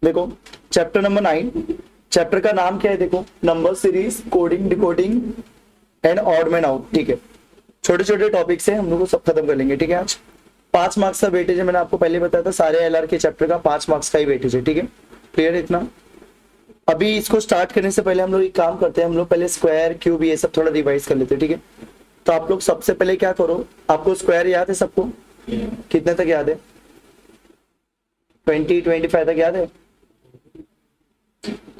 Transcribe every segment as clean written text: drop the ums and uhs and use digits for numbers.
देखो chapter number 9, chapter का नाम क्या है? देखो number series, coding, decoding and odd man out. ठीक है, छोटे छोटे टॉपिक से हम लोग को सब खत्म कर लेंगे। ठीक है, आज 5 मार्क्स का वेटेज है, मैंने आपको पहले बताया था सारे एलआर के चैप्टर का 5 मार्क्स का ही वेटेज है। ठीक है, क्लियर है इतना? अभी इसको स्टार्ट करने से पहले हम लोग एक काम करते हैं, हम लोग पहले स्क्वायर, क्यूब ये सब थोड़ा रिवाइज कर लेते हैं। ठीक है, तो आप लोग सबसे पहले क्या करो, आपको स्क्वायर याद है सबको? कितने तक याद है? 20-25 तक याद है?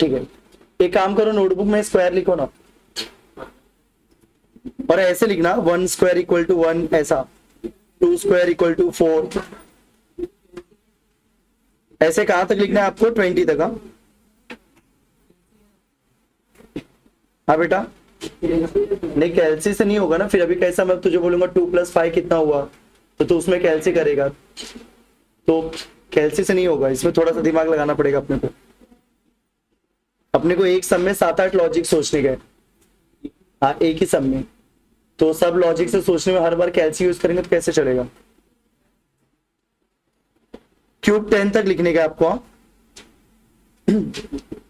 ठीक है, एक काम करो, नोटबुक में स्क्वायर लिखो ना, और ऐसे लिखना 1 स्क्वायर इक्वल टू 1, ऐसा 2 स्क्वायर इक्वल टू 4, ऐसे कहां तक लिखना है आपको? 20 तक। हाँ बेटा, नहीं कैलसी से नहीं होगा ना फिर। अभी कैसा मैं तुझे बोलूंगा 2 + 5 कितना हुआ, तो तू उसमें कैलसी करेगा, तो कैलसी से नहीं होगा, इसमें थोड़ा सा दिमाग लगाना पड़ेगा अपने को। अपने को एक सम में 7-8 लॉजिक सोचने गए, हाँ एक ही सम में, तो सब लॉजिक से सोचने में हर बार कैलसी यूज करेंगे तो कैसे चलेगा? क्यूब 10 तक लिखने का आपको,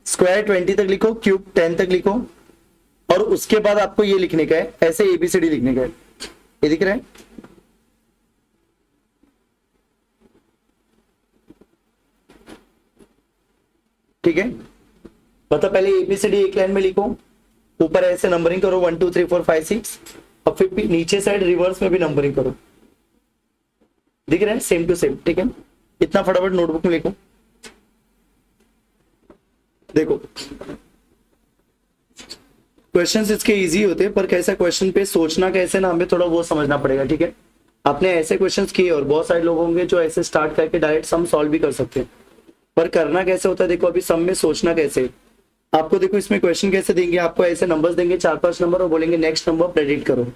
स्क्वायर 20 तक लिखो, क्यूब 10 तक लिखो, और उसके बाद आपको ये लिखने का है, ऐसे एबीसीडी लिखने का है। ये दिख रहा है? ठीक है, बता पहले एबीसीडी एक लाइन में लिखो, ऊपर ऐसे नंबरिंग करो 1 2 3 4 5 6, और फिर नीचे साइड रिवर्स में भी नंबरिंग करो। दिख रहा है? Same to same. ठीक है, इतना फटाफट नोटबुक में लिखो। देखो क्वेश्चंस इसके इजी होते हैं, पर कैसा क्वेश्चन पे सोचना कैसे ना, हमें थोड़ा वो समझना पड़ेगा। ठीक है, आपने ऐसे क्वेश्चंस किए और बहुत सारे लोग होंगे जो ऐसे स्टार्ट करके डायरेक्ट सम सॉल्व भी कर सकते हैं, पर करना कैसे होता है? देखो अभी सम में सोचना कैसे, आपको देखो इसमें क्वेश्चन कैसे देंगे, आपको ऐसे नंबर्स देंगे 4-5 नंबर और बोलेंगे नेक्स्ट नंबर प्रेडिक्ट करो,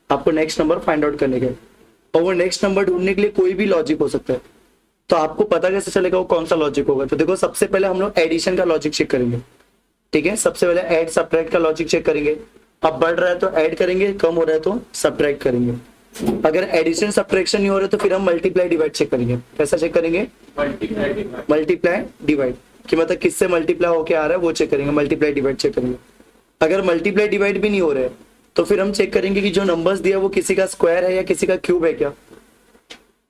आपको नेक्स्ट नंबर फाइंड आउट करने के, और वो नेक्स्ट नंबर ढूंढने के लिए कोई भी लॉजिक हो सकता है। तो आपको पता कैसे चलेगा वो कौन सा लॉजिक होगा? तो देखो सबसे पहले हम लोग एडिशन का लॉजिक चेक करेंगे। ठीक है, सबसे पहले ऐड सब्ट्रैक्ट का लॉजिक चेक करेंगे। अब बढ़ रहा है तो ऐड करेंगे, कम हो रहा है तो सब्ट्रैक्ट करेंगे। अगर एडिशन सब्ट्रैक्शन नहीं हो रहा है तो फिर हम मल्टीप्लाई डिवाइड चेक करेंगे। कैसा चेक करेंगे? मल्टीप्लाई डिवाइड, कि मतलब किससे मल्टीप्लाई होके आ रहा है वो चेक करेंगे, मल्टीप्लाई डिवाइड चेक करेंगे। अगर मल्टीप्लाई डिवाइड भी नहीं हो रहा है तो फिर हम चेक करेंगे कि जो नंबर्स दिया वो किसी का स्क्वायर है या किसी का क्यूब है क्या।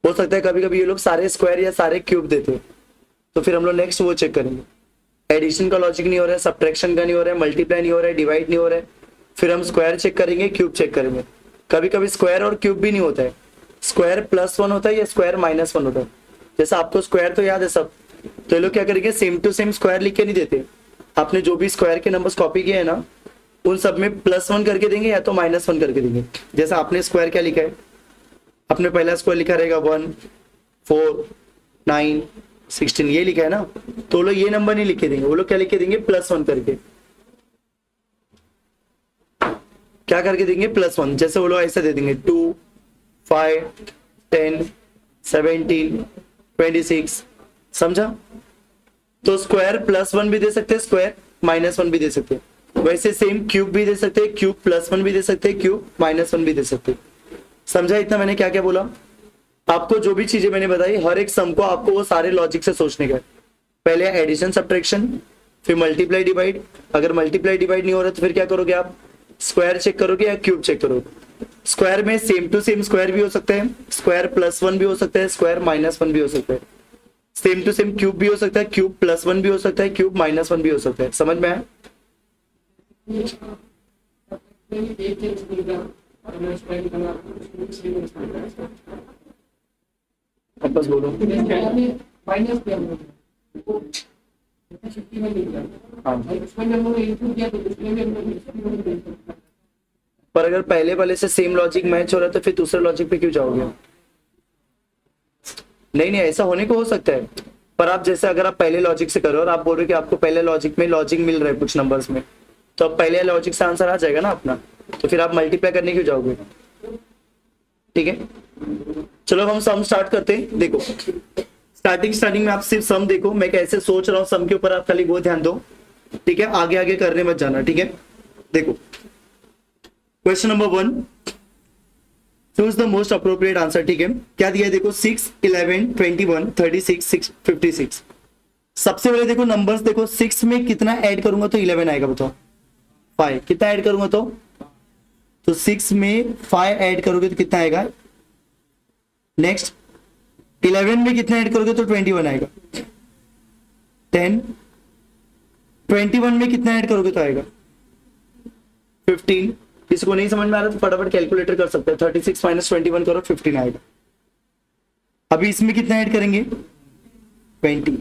हो सकता है कभी कभी ये लोग सारे स्क्वायर या सारे क्यूब देते हैं, तो फिर हम लोग नेक्स्ट वो चेक करेंगे। एडिशन का लॉजिक नहीं हो रहा है, सब्ट्रैक्शन का नहीं हो रहा है, मल्टीप्लाई नहीं हो रहा है, डिवाइड नहीं हो रहा है, फिर हम स्क्वायर चेक करेंगे, क्यूब चेक करेंगे। कभी कभी स्क्वायर और क्यूब भी नहीं होता है, स्क्वायर +1 होता है या स्क्वायर -1 होता है। जैसा आपको स्क्वायर तो याद है सब, तो ये लोग क्या करेंगे, सेम टू सेम स्क्वायर लिख के नहीं देते, आपने जो भी स्क्वायर के नंबर्स कॉपी किए हैं ना उन सब में +1 करके देंगे या तो -1 करके देंगे। जैसा आपने स्क्वायर क्या लिखा है, आपने पहला स्क्वायर लिखा रहेगा 1 4 9 16, ये लिखा है ना, तो वो लोग ये नंबर नहीं लिख के देंगे, वो लोग क्या लिख के देंगे? +1 करके। क्या करके देंगे? +1। जैसे वो लोग ऐसा दे देंगे 2 5 10 17 26, समझा? तो स्क्वायर +1 भी दे सकते हैं, स्क्वायर -1 भी दे सकते हैं। वैसे सेम क्यूब भी दे सकते हैं, क्यूब +1 भी दे सकते हैं, क्यूब -1 भी दे सकते हैं। समझा इतना मैंने क्या क्या बोला? आपको जो भी चीजें मैंने बताई हर एक सम को आपको वो सारे लॉजिक से सोचने का है। पहले एडिशन सब्ट्रैक्शन, फिर मल्टीप्लाई डिवाइड। अगर मल्टीप्लाई डिवाइड नहीं हो रहा तो फिर क्या करोगे आप? स्क्वायर चेक करोगे या क्यूब चेक करोगे। स्क्वायर में सेम टू सेम स्क्वायर भी हो सकता है, स्क्वायर +1 भी हो सकता है, स्क्वायर -1 भी हो सकता है, सेम टू सेम क्यूब भी हो सकता है, क्यूब +1 भी हो सकता है, क्यूब -1 भी हो सकता है। समझ में आया? वापस बोलो। पर अगर पहले वाले से सेम लॉजिक मैच हो रहा है तो फिर दूसरे लॉजिक पे क्यों जाओगे? नहीं नहीं, ऐसा होने को हो सकता है, पर आप जैसे अगर आप पहले लॉजिक से करो और आप बोल रहे हो कि आपको पहले लॉजिक में लॉजिक मिल रहा है कुछ नंबर्स में, तो अब पहले लॉजिक से आंसर आ जाएगा ना अपना, तो फिर आप मल्टीप्लाई करने क्यों जाओगे? ठीक है, चलो हम सम स्टार्ट करते हैं। देखो स्टार्टिंग में आप सिर्फ सम देखो, मैं कैसे सोच रहा हूँ सम के ऊपर, आप खाली वो ध्यान दो। ठीक है, आगे आगे करने मत जाना। ठीक है, देखो question number 1, choose the most appropriate answer. ठीक है, क्या दिया है देखो, 6 11 21 36 56। सबसे पहले देखो नंबर्स देखो, 6 में कितना ऐड करूंगा तो 11 आएगा, बताओ 5 कितना ऐड करूंगा तो 6 में 5 ऐड करोगे तो कितना आएगा। नेक्स्ट 11 में कितना ऐड करोगे तो 21 आएगा। 10 21 में कितना ऐड करोगे तो आएगा 15। किसी को नहीं समझ में आ रहा तो फटाफट कैलकुलेटर कर सकते हैं, 36 माइनस 21 करो 15 आएगा। अभी इसमें कितना ऐड करेंगे 20।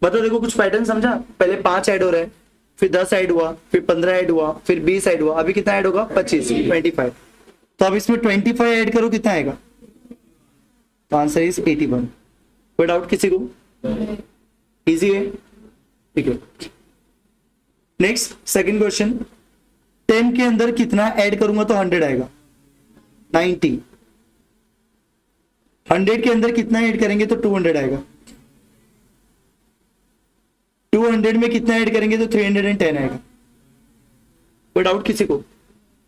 मतलब देखो कुछ पैटर्न समझा, पहले 5 ऐड हो रहा है, फिर 10 ऐड हुआ, फिर 15 ऐड हुआ, फिर 20 ऐड हुआ, अभी कितना ऐड होगा 25 25। तो अब इसमें 25 ऐड करो कितना आएगा, तो आंसर इज 81। कोई डाउट किसी को, इजी है, ठीक है। नेक्स्ट सेकंड क्वेश्चन, 10 के अंदर कितना ऐड करूंगा तो 100 आएगा 90। 100 के अंदर कितना ऐड करेंगे तो 200 आएगा। 200 में कितना ऐड करेंगे तो 310 आएगा। कोई डाउट किसी को,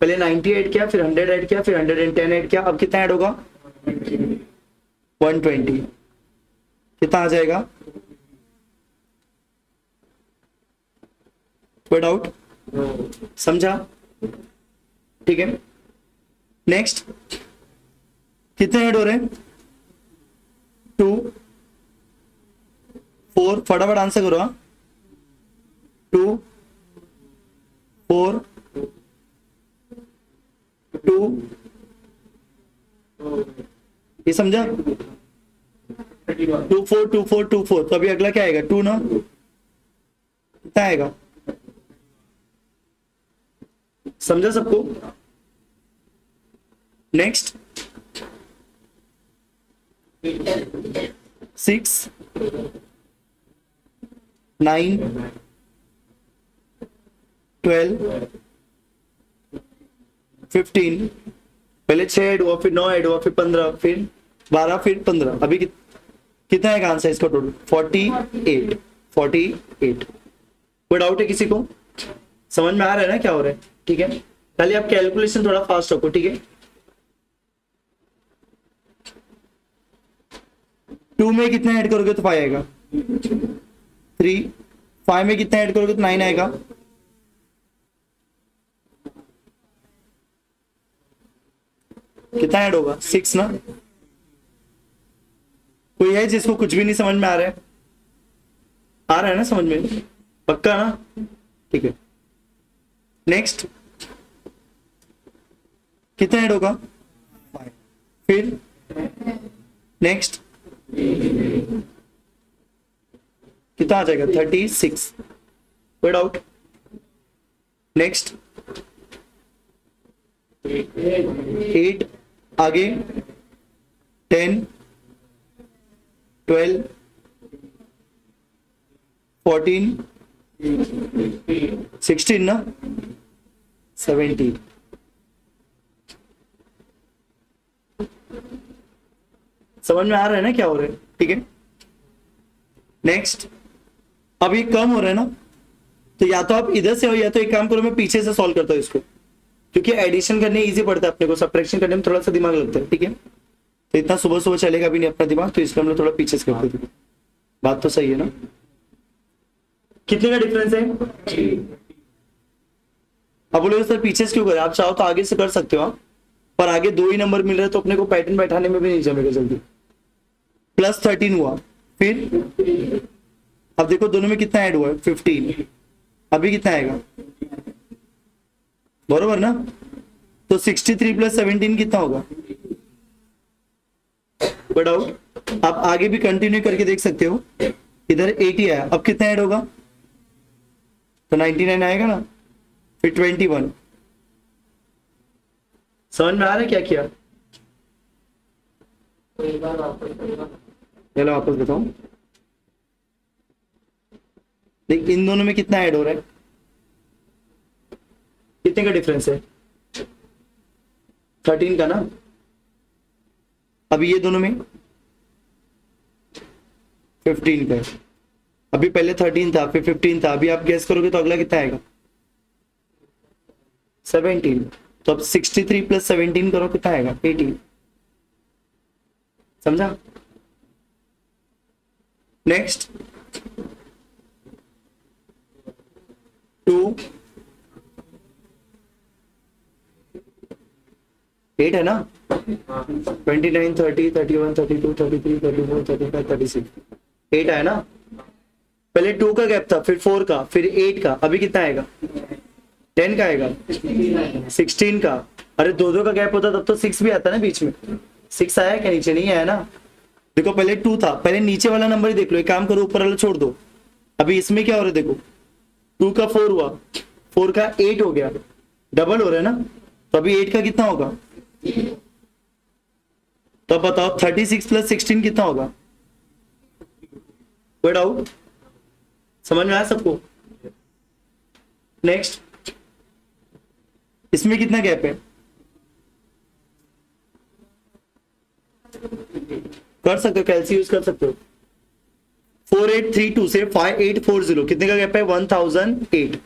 पहले 90 ऐड किया, फिर 100 ऐड किया, फिर 110 ऐड किया, अब कितना ऐड होगा 120। कितना आ जाएगा, कोई डाउट, समझा, ठीक है। नेक्स्ट कितने ऐड हो रहे हैं 2 4, फटाफट आंसर करो। 2 4 2, ये समझा, 2 4 2 4 2 4। तो अभी अगला क्या आएगा 2 ना, कितना आएगा, समझा सबको। नेक्स्ट 6 9 12 15। पहले 6 ऐड हुआ, फिर 9 ऐड हुआ, फिर 15, फिर 12, फिर 15। अभी कितना आएगा आंसर इसका टोटल 48 48। कोई डाउट है किसी को, समझ में आ रहा है ना क्या हो रहा है, ठीक है। खाली आप कैलकुलेशन थोड़ा फास्ट रखो, ठीक है। 2 में कितना ऐड करोगे तो 5 आएगा। 3 5 में कितना ऐड करोगे तो 9 आएगा। कितना ऐड होगा 6 ना। कोई है जिसको कुछ भी नहीं समझ में आ रहा है, आ रहा है ना समझ में, पक्का ना, ठीक है। नेक्स्ट कितना ऐड होगा 5, फिर नेक्स्ट कितना आ जाएगा 36। कोई डाउट, नेक्स्ट 8 आगे 10 12 14 16 ना 17। समझ में आ रहा है ना क्या हो रहा है, ठीक है। नेक्स्ट अब ये कम हो रहा है ना, तो या तो आप इधर से हो या तो एक काम करो मैं पीछे से सॉल्व करता हूं इसको, क्योंकि एडिशन करने इजी पड़ता है अपने को, सब्ट्रैक्शन करने में थोड़ा सा दिमाग लगता है, ठीक है। तो इतना सुबह सुबह चलेगा भी नहीं अपना दिमाग, तो इसलिए हम लोग थोड़ा पीछे से करते थे। बात तो सही है ना, कितने का डिफरेंस है। अब बोलोगे सर पीछे से क्यों करें, आप चाहो तो आगे से कर सकते हो आप, पर आगे 2 ही नंबर मिल रहे हैं तो अपने को पैटर्न बैठाने में भी नहीं जमेगा जल्दी। +13 हुआ, फिर अब देखो दोनों में कितना ऐड हुआ है 15। अभी कितना आएगा, बरोबर ना। तो 63 + 17 कितना होगा, डाउट। आप आगे भी कंटिन्यू करके देख सकते हो, इधर 80 आया, अब कितना ऐड होगा तो 99 आएगा ना, फिर 21। समझ में आ रहा है क्या किया, चलो वापस बताऊं। देख इन दोनों में कितना ऐड हो रहा है, कितने का डिफरेंस है 13 का ना। अभी ये दोनों में 15 का है, अभी पहले 13 था फिर 15 था, अभी आप गैस करोगे तो अगला कितना आएगा 17। तो अब 63 + 17 करो कितना आएगा 18। समझा। नेक्स्ट 8 है ना, 29, 30, 31, 32, 33, 34, 35, 36, 8 आया ना। पहले 2 का गैप था, फिर 4 का, फिर 8 का, अभी कितना आएगा? 10 का आएगा, 16 का। अरे दो दो का गैप होता तब तो 6 भी आता ना बीच में। 6 आया क्या? नीचे नहीं आया ना। देखो पहले 2 था, पहले नीचे वाला नंबर ही देख लो। एक काम करो, ऊपर वाला छोड़ दो। अभी इसमें क्या हो रहा है देखो, 2 का 4 हुआ, 4 का 8 हो गया, डबल हो रहा है ना। तो अभी 8 का कितना होगा? तो अब बताओ 36 प्लस 16 कितना होगा? कोई डाउट? समझ में आया सबको? नेक्स्ट, इसमें कितना गैप है? कर सकते हो, कैलसी यूज कर सकते हो। 4832 से 5840 कितने का गैप है? 1008।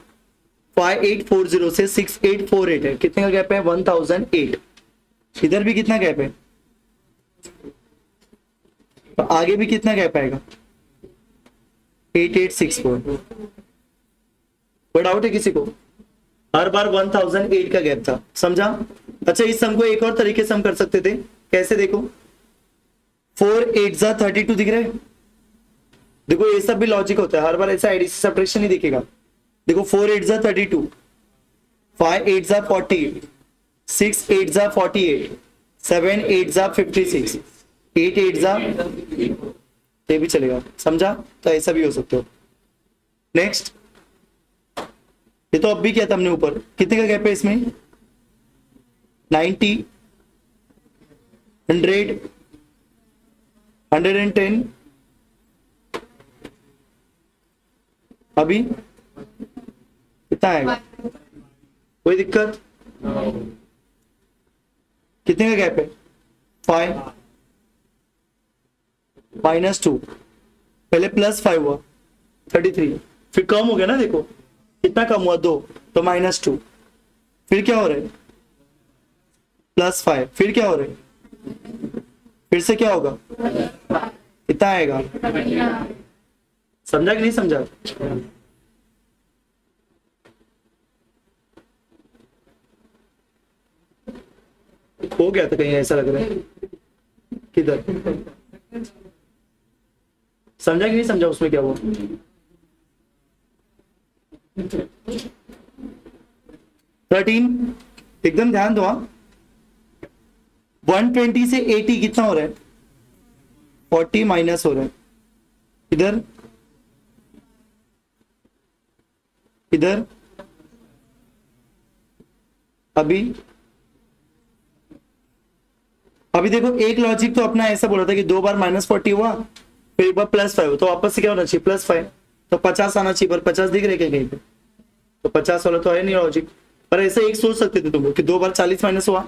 5840 से 6848 है, कितने का गैप है? 1008। इधर भी कितना गैप है? तो आगे भी कितना गैप आएगा? 8864। कोई डाउट है किसी को? हर बार 1008 का गैप था, समझा? अच्छा, इस सम को एक और तरीके से हम कर सकते थे। कैसे? देखो 4 8 जा 32 दिख रहा है। देखो ये सब भी लॉजिक होता है, हर बार ऐसा एडिशन सब्ट्रैक्शन नहीं दिखेगा। देखो 4 8 जा 32, 5 8 जा 48, 6 8 जा 48, 7 8 जा 56, 8 8 जा, ये भी चलेगा, समझा? तो ऐसा भी हो सकते हो। नेक्स्ट, ये तो अब भी किया था हमने ऊपर। कितने का गैप है इसमें? 90, 100, 110। अभी कितना आएगा? कोई दिक्कत? कितने का गैप है? 5 -2, पहले +5 हुआ 33, फिर कम हो गया ना। देखो कितना कम हुआ? 2, तो -2, फिर क्या हो रहा है? +5, फिर क्या हो रहा है? फिर से क्या होगा? कितना आएगा? समझा कि नहीं समझा? हो गया था कहीं, ऐसा लग रहा है। किधर? समझा कि नहीं समझा? उसमें क्या हुआ? 13, एकदम ध्यान दो। 120 से 80 कितना हो रहा है? 40 माइनस हो रहा है। इधर इधर अभी देखो, एक लॉजिक तो अपना ऐसा बोला था कि 2 बार -40 हुआ, फिर एक बार +5 हो, तो वापस से क्या होना चाहिए? +5, तो 50 आना चाहिए। पर 50 दिख रहे क्या कहीं पे? तो 50 वाला तो है नहीं लॉजिक। पर ऐसे एक सोच सकते थे तुम लोग कि 2 बार 40 माइनस हुआ,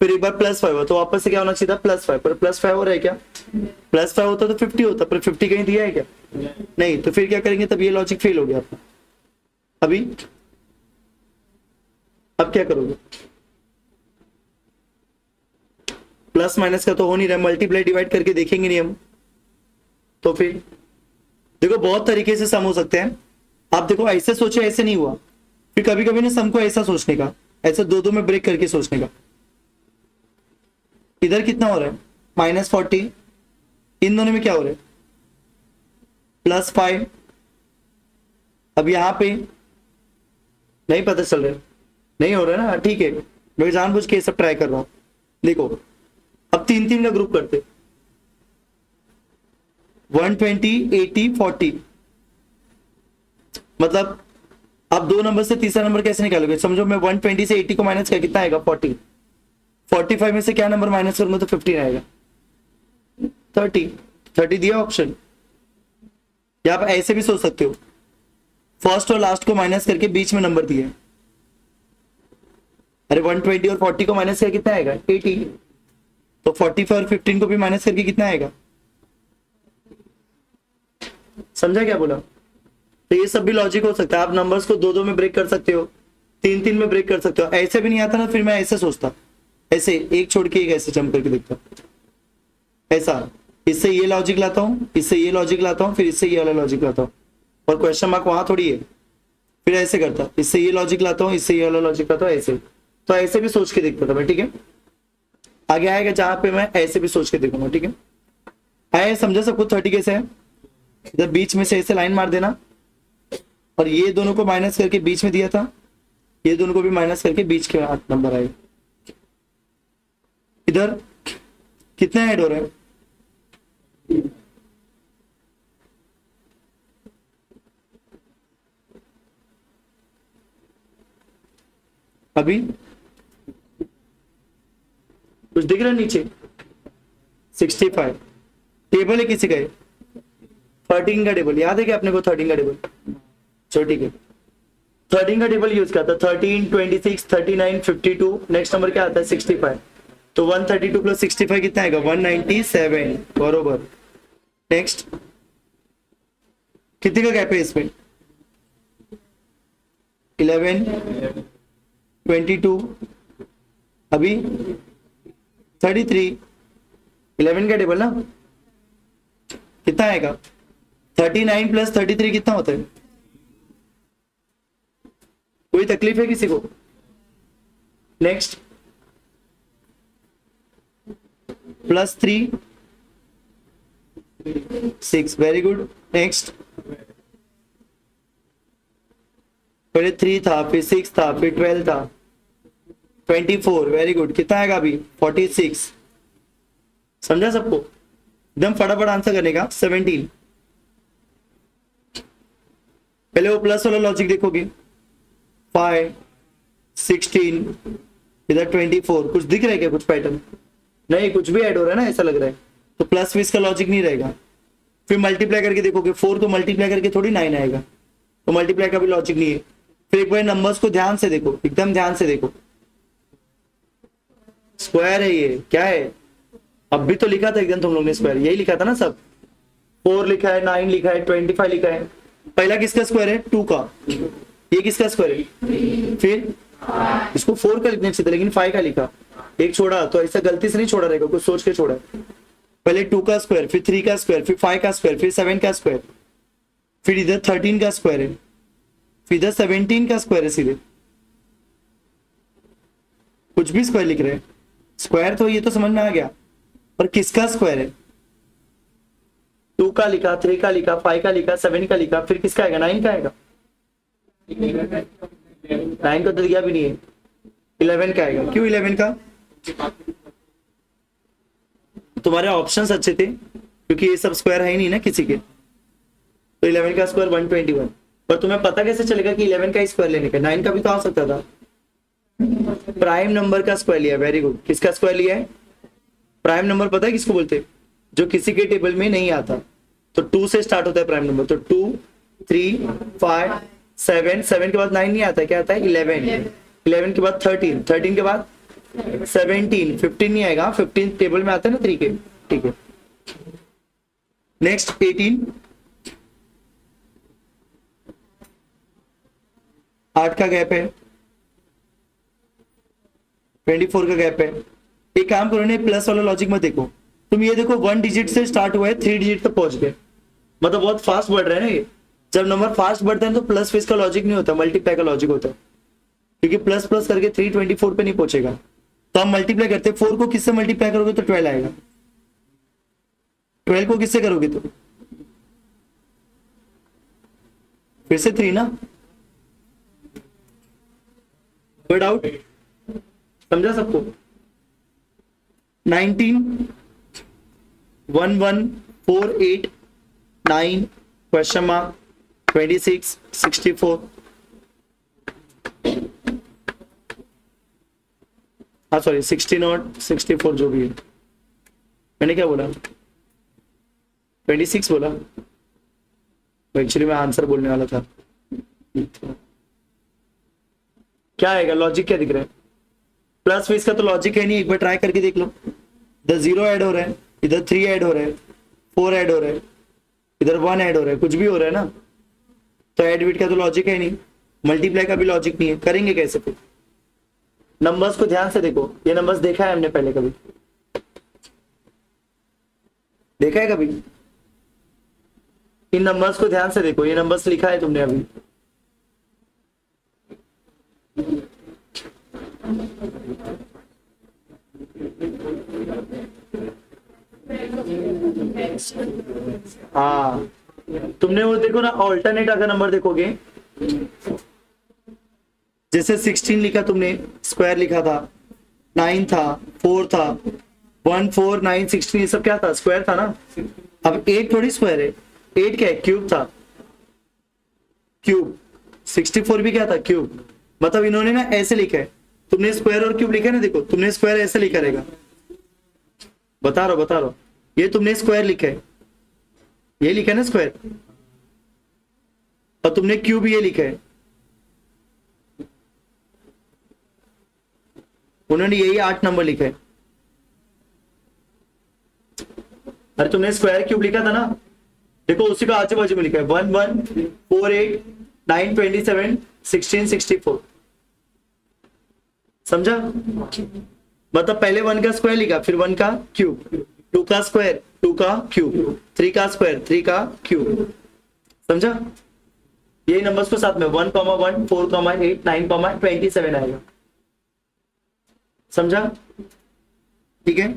फिर एक बार +5 हुआ, तो वापस से क्या होना चाहिए था? +5। पर +5 हो रहा है क्या? +5 होता तो 50 होता, पर 50 कहीं दिया है क्या? नहीं। तो फिर क्या करेंगे? तब ये लॉजिक फेल हो गया आपका। अभी अब क्या करोगे? प्लस माइनस का तो हो नहीं रहा, मल्टीप्लाई डिवाइड करके देखेंगे नहीं हम। तो फिर देखो बहुत तरीके से सम हो सकते हैं। आप देखो ऐसे सोचे, ऐसे नहीं हुआ। फिर कभी कभी ना सम को ऐसा सोचने का, ऐसे दो में ब्रेक करके सोचने का। इधर कितना हो रहा है? -40। इन दोनों में क्या हो रहा है? +5। अब यहां पे नहीं पता चल रहा है, नहीं हो रहा है ना। ठीक है, मैं जानबूझ के सब ट्राई कर रहा हूं। देखो अब 3 का ग्रुप करते, 120 80 40। मतलब आप 2 नंबर से तीसरा नंबर कैसे निकालोगे? समझो मैं 120 से 80 को माइनस किया, कितना आएगा? 40। 45 में से क्या नंबर माइनस करूंगा तो 15 आएगा। 30 दिया ऑप्शन। या आप ऐसे भी सोच सकते हो, फर्स्ट और लास्ट को माइनस करके बीच में नंबर दिए। अरे 120 और 40 को माइनस करके कितना आएगा? 80। तो 45 और 15 को भी माइनस करके कितना आएगा? समझा क्या बोला? तो ये सब भी लॉजिक हो सकता है। आप नंबर्स को 2 में ब्रेक कर सकते हो, 3 में ब्रेक कर सकते हो। ऐसे भी नहीं आता ना, फिर मैं ऐसे सोचता, ऐसे एक छोड़ के एक ऐसे जंप करके देखता, ऐसा। इससे ये लॉजिक लाता हूं, इससे ये लॉजिक लाता हूं, फिर इससे ये वाला लॉजिक लाता हूं। और क्वेश्चन मार्क वहां थोड़ी है, फिर ऐसे करता, इससे ये लॉजिक लाता हूँ, इससे ये वाला लॉजिक लाता हूँ, ऐसे। तो ऐसे भी सोच के देखता था मैं, ठीक है। आगे आएगा जहां पे मैं ऐसे भी सोच के देखूंगा, ठीक है। आए समझा सबको 30 कैसे है। इधर बीच में से ऐसे लाइन मार देना, और ये दोनों को माइनस करके बीच में दिया था, ये दोनों को भी माइनस करके बीच के 8 नंबर आए। इधर कितने ऐड हो रहे हैं, अभी कुछ दिख रहा है नीचे, 65 टेबल है किसी का, 13 का टेबल याद है क्या अपने को, 13 का टेबल, चलो ठीक है। 13 का टेबल यूज करता, 13, 26, 39, 52, नेक्स्ट नंबर क्या आता है 65। तो 132 प्लस 65 कितना आएगा, 197, बरोबर। नेक्स्ट कितने का गैप है इसमें, 11, 22, अभी 33, 11 का टेबल ना, कितना आएगा 39 प्लस 33 कितना होता है, कोई तकलीफ है किसी को। Next plus 3, 6, very good. Next पहले 3 था, फिर 6 था, फिर 12 था, 24, वेरी गुड। कितना आएगा अभी 46, समझा सबको, एकदम फटाफट आंसर करने का। 17, पहले वो प्लस वाला लॉजिक देखोगे, 5, 16, इधर 24, कुछ दिख रहा है क्या, कुछ पैटर्न नहीं, कुछ भी ऐड हो रहा है ना, ऐसा लग रहा है, तो प्लस भी इसका लॉजिक नहीं रहेगा। फिर मल्टीप्लाई करके देखोगे, 4 को मल्टीप्लाई करके थोड़ी 9 आएगा, तो मल्टीप्लाई का भी लॉजिक नहीं है। फिर एक बार नंबर्स को ध्यान से देखो, एकदम ध्यान से देखो, स्क्वायर है ये, क्या है, अब भी तो लिखा था एकदम तुम लोग ने स्क्वायर, यही लिखा था ना सब, 4 लिखा है, 9 लिखा है, 25 लिखा है। पहला किसका स्क्वायर है, 2 का, ये किसका स्क्वायर है, फिर इसको 4 का लिखने चाहिए, लेकिन 5 का लिखा, एक छोड़ा, तो ऐसा गलती से नहीं छोड़ा रहेगा, कुछ सोच के छोड़ा। पहले 2 का स्क्वायर, फिर 3 का स्क्वायर, फिर 5 का स्क्वायर, फिर 7 का स्क्वायर, फिर इधर 13 का स्क्वायर है, फिर इधर 17 का स्क्वायर है सीधे, कुछ भी स्क्वायर लिख रहे हैं, स्क्वायर तो ये तो समझ में आ गया, पर किसका स्क्वायर है, 2 का लिखा, 3 का लिखा, 5 का लिखा, 7 का लिखा, फिर किसका आएगा, 9 का आएगा, 9 का तो दिया भी नहीं है, 11 का आएगा। क्यों 11 का, तुम्हारे ऑप्शंस अच्छे थे, क्योंकि ये सब स्क्वायर है ही नहीं ना किसी के, तो 11 का स्क्वायर 121, पर तुम्हें पता कैसे चलेगा कि 11 का स्क्वायर लेने का, 9 का भी तो आ सकता था। प्राइम नंबर का स्क्वायर लिया, वेरी गुड। किसका स्क्वायर लिया है, प्राइम नंबर पता है किसको बोलते हैं, जो किसी के टेबल में नहीं आता, तो 2 से स्टार्ट होता है प्राइम नंबर, तो 2, 3, 5, 7, 7 के बाद 9 नहीं आता, क्या आता है 11, 11 के बाद 13, 13 के बाद 17, 15 नहीं आएगा, 15 टेबल में आता है ना 3 के, ठीक है। नेक्स्ट 18, 8 का गैप है, 24 का गैप है। एक काम करो ना, प्लस वाला लॉजिक मत देखो, तुम ये देखो 1 डिजिट से स्टार्ट हुआ है, 3 डिजिट तक पहुंच गए, मतलब बहुत फास्ट बढ़ रहा है ना ये। जब नंबर फास्ट बढ़ता है तो प्लस फिस का लॉजिक नहीं होता, मल्टीप्लाई का लॉजिक होता है, क्योंकि प्लस प्लस करके 324 पे नहीं पहुंचेगा। तो हम मल्टीप्लाई करते हैं, 4 को किससे मल्टीप्लाई करोगे तो 12 आएगा, 12 को किससे करोगे तो फिर से 3 ना, कोई डाउट, समझा सबको। 19, 11, 4, 8, 9, क्वेश्चन मार्क, 26, 64, हाँ सॉरी 16 और 64 जो भी है, मैंने क्या बोला 26 बोला, एक्चुअली मैं आंसर बोलने वाला था। क्या आएगा, लॉजिक क्या दिख रहा है, प्लस फिस का तो लॉजिक है नहीं, एक बार ट्राई करके देख लो। इधर 0 ऐड हो रहा है, इधर 3 ऐड हो रहा है, 4 ऐड हो रहा है, इधर 1 ऐड हो रहा है, कुछ भी हो रहा है ना, तो ऐड बिट का तो लॉजिक है नहीं, मल्टीप्लाई का भी लॉजिक नहीं है, करेंगे कैसे फिर। नंबर्स को ध्यान से देखो, ये नंबर्स देखा है हमने पहले कभी, देखा है कभी, इन नंबर्स को ध्यान से देखो, ये नंबर्स लिखा है तुमने अभी, हाँ, तुमने वो देखो ना, ऑल्टरनेट अगर नंबर देखोगे, जैसे 16 लिखा तुमने, स्क्वायर लिखा था, 9 था, 4 था, 1 4 9 16, ये सब क्या था? स्क्वायर था ना। अब 8 थोड़ी स्क्वायर है, 8 क्या है? क्यूब था, क्यूब। 64 भी क्या था? क्यूब। मतलब इन्होंने ना ऐसे लिखा है, तुमने स्क्वायर और क्यूब लिखा है ना, देखो तुमने स्क्वायर ऐसे लिखा रहेगा, बता रहा हूं, ये तुमने स्क्वायर लिखा है, ये लिखा है ना स्क्वायर, और तुमने क्यूब ये लिखा है, उन्होंने यही 8 नंबर लिखा है। अरे तुमने स्क्वायर क्यूब लिखा था ना, देखो उसी का आजू बाजू में लिखा है 1 1 4 8 9 27 16 64। समझा? मतलब पहले 1 का स्क्वायर लिखा, फिर 1 का क्यूब, 2 का स्क्वायर 2 का क्यूब, 3 का स्क्वायर 3 का क्यूब। समझा? यही नंबर्स को साथ में 1 1 4 8 9 27 आएगा। समझा? ठीक है,